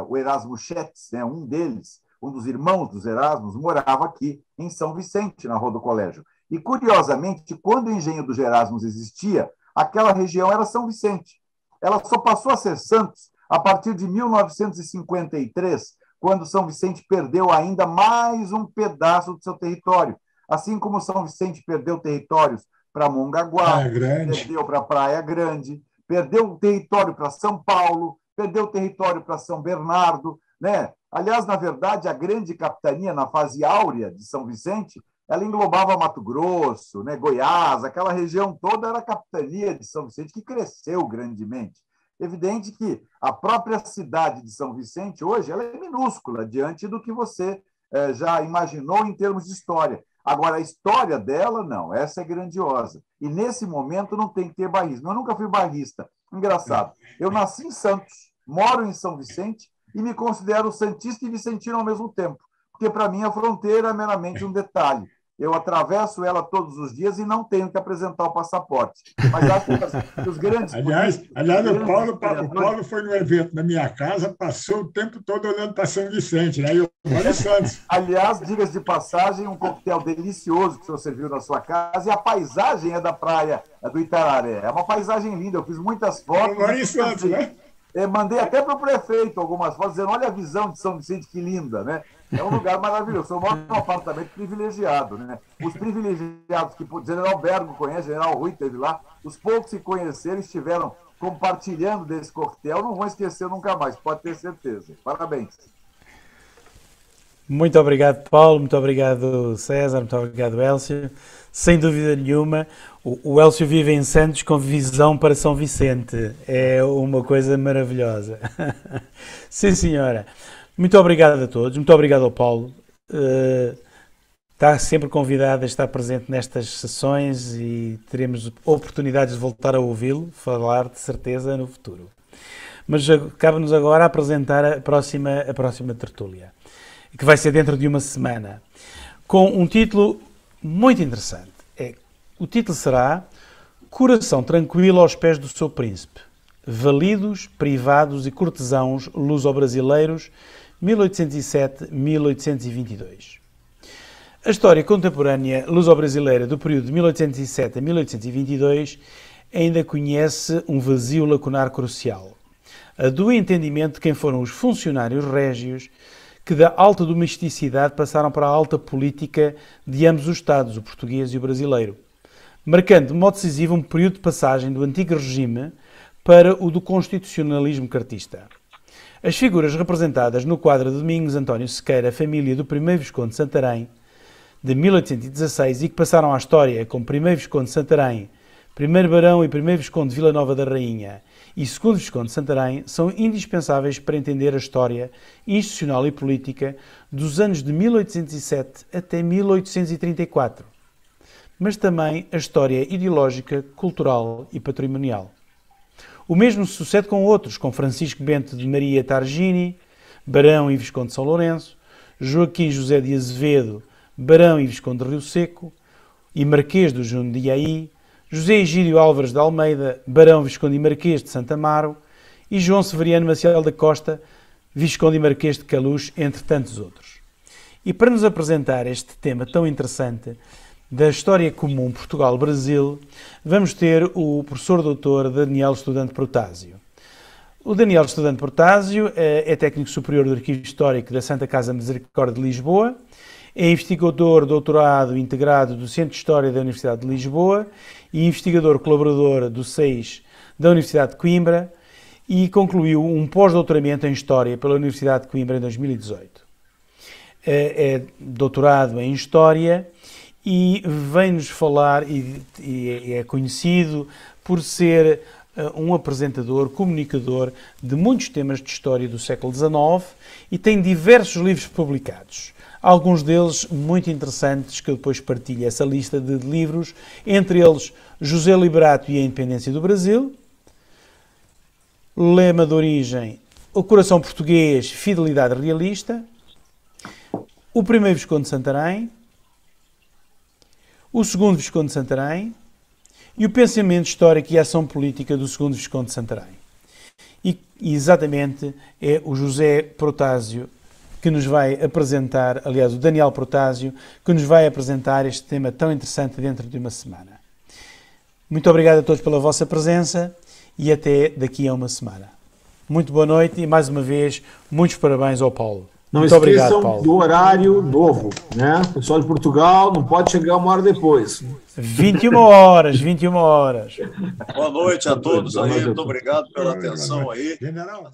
o Erasmo Chetz, né, um deles, um dos irmãos dos Erasmos, morava aqui em São Vicente, na Rua do Colégio. E, curiosamente, quando o engenho dos Erasmos existia, aquela região era São Vicente. Ela só passou a ser Santos a partir de 1953, quando São Vicente perdeu ainda mais um pedaço do seu território. Assim como São Vicente perdeu territórios para Mongaguá, perdeu para Praia Grande, perdeu o território para São Paulo, perdeu o território para São Bernardo, né? Aliás, na verdade, a grande capitania, na fase áurea de São Vicente, ela englobava Mato Grosso, né? Goiás, aquela região toda era a capitania de São Vicente, que cresceu grandemente. Evidente que a própria cidade de São Vicente, hoje, ela é minúscula diante do que você já imaginou em termos de história. Agora, a história dela, não, essa é grandiosa. E, nesse momento, não tem que ter bairrismo. Eu nunca fui bairrista. Engraçado. Eu nasci em Santos, moro em São Vicente e me considero santista e vicentino ao mesmo tempo. Porque, para mim, a fronteira é meramente um detalhe. Eu atravesso ela todos os dias e não tenho que apresentar o passaporte. Mas acho que os grandes... Aliás, o Paulo foi no evento na minha casa, passou o tempo todo olhando para São Vicente, né? E eu moro em Santos. Aliás, diga-se de passagem, um coquetel delicioso que o senhor serviu na sua casa, e a paisagem é da praia do Itararé. É uma paisagem linda, eu fiz muitas fotos. Eu moro em Santos, né? Mandei até para o prefeito algumas fotos, dizendo, olha a visão de São Vicente, que linda, né? É um lugar maravilhoso. Eu moro num apartamento privilegiado, né? Os privilegiados que o General Bergo conhece, o General Rui esteve lá, os poucos que conheceram estiveram compartilhando desse coquetel, não vão esquecer nunca mais, pode ter certeza. Parabéns. Muito obrigado, Paulo, muito obrigado, César, muito obrigado, Hélcio. Sem dúvida nenhuma, o Hélcio vive em Santos com visão para São Vicente. É uma coisa maravilhosa. Sim, senhora. Muito obrigado a todos, muito obrigado ao Paulo. Está sempre convidado a estar presente nestas sessões e teremos oportunidades de voltar a ouvi-lo, falar de certeza no futuro. Mas cabe-nos agora apresentar a próxima tertúlia, que vai ser dentro de uma semana, com um título muito interessante. O título será Coração Tranquilo aos Pés do Seu Príncipe. Validos, privados e cortesãos luso-brasileiros, 1807-1822. A história contemporânea luso-brasileira do período de 1807 a 1822 ainda conhece um vazio lacunar crucial. A do entendimento de quem foram os funcionários régios que da alta domesticidade passaram para a alta política de ambos os Estados, o português e o brasileiro, marcando de modo decisivo um período de passagem do antigo regime para o do constitucionalismo cartista. As figuras representadas no quadro de Domingos António Sequeira, família do primeiro Visconde de Santarém, de 1816, e que passaram à história como primeiro Visconde de Santarém, primeiro Barão e primeiro Visconde de Vila Nova da Rainha e segundo Visconde de Santarém, são indispensáveis para entender a história institucional e política dos anos de 1807 até 1834, mas também a história ideológica, cultural e patrimonial. O mesmo sucede com outros, com Francisco Bento de Maria Targini, Barão e Visconde de São Lourenço, Joaquim José de Azevedo, Barão e Visconde de Rio Seco e Marquês do Jundiaí, José Egídio Álvares de Almeida, Barão, Visconde e Marquês de Santa Amaro e João Severiano Maciel da Costa, Visconde e Marquês de Caluz, entre tantos outros. E para nos apresentar este tema tão interessante da história comum Portugal-Brasil, vamos ter o professor doutor Daniel Estudante Protásio. O Daniel Estudante Protásio é técnico superior do Arquivo Histórico da Santa Casa Misericórdia de Lisboa, é investigador doutorado integrado do Centro de História da Universidade de Lisboa e investigador colaborador do SEIS da Universidade de Coimbra e concluiu um pós-doutoramento em História pela Universidade de Coimbra em 2018. É doutorado em História e vem-nos falar, e é conhecido por ser um apresentador, comunicador de muitos temas de História do século XIX e tem diversos livros publicados. Alguns deles muito interessantes, que eu depois partilho essa lista de livros, entre eles José Liberato e a Independência do Brasil, Lema de Origem, O Coração Português, Fidelidade Realista, O Primeiro Visconde de Santarém, O Segundo Visconde de Santarém e O Pensamento Histórico e a Ação Política do Segundo Visconde de Santarém. E exatamente é o José Protásio que nos vai apresentar, aliás, o Daniel Protásio, que nos vai apresentar este tema tão interessante dentro de uma semana. Muito obrigado a todos pela vossa presença e até daqui a uma semana. Muito boa noite e, mais uma vez, muitos parabéns ao Paulo. Não muito esqueçam obrigado, Paulo. Do horário novo, né? O pessoal de Portugal não pode chegar uma hora depois. 21 horas, 21 horas. Boa noite a todos aí, muito obrigado pela atenção aí. General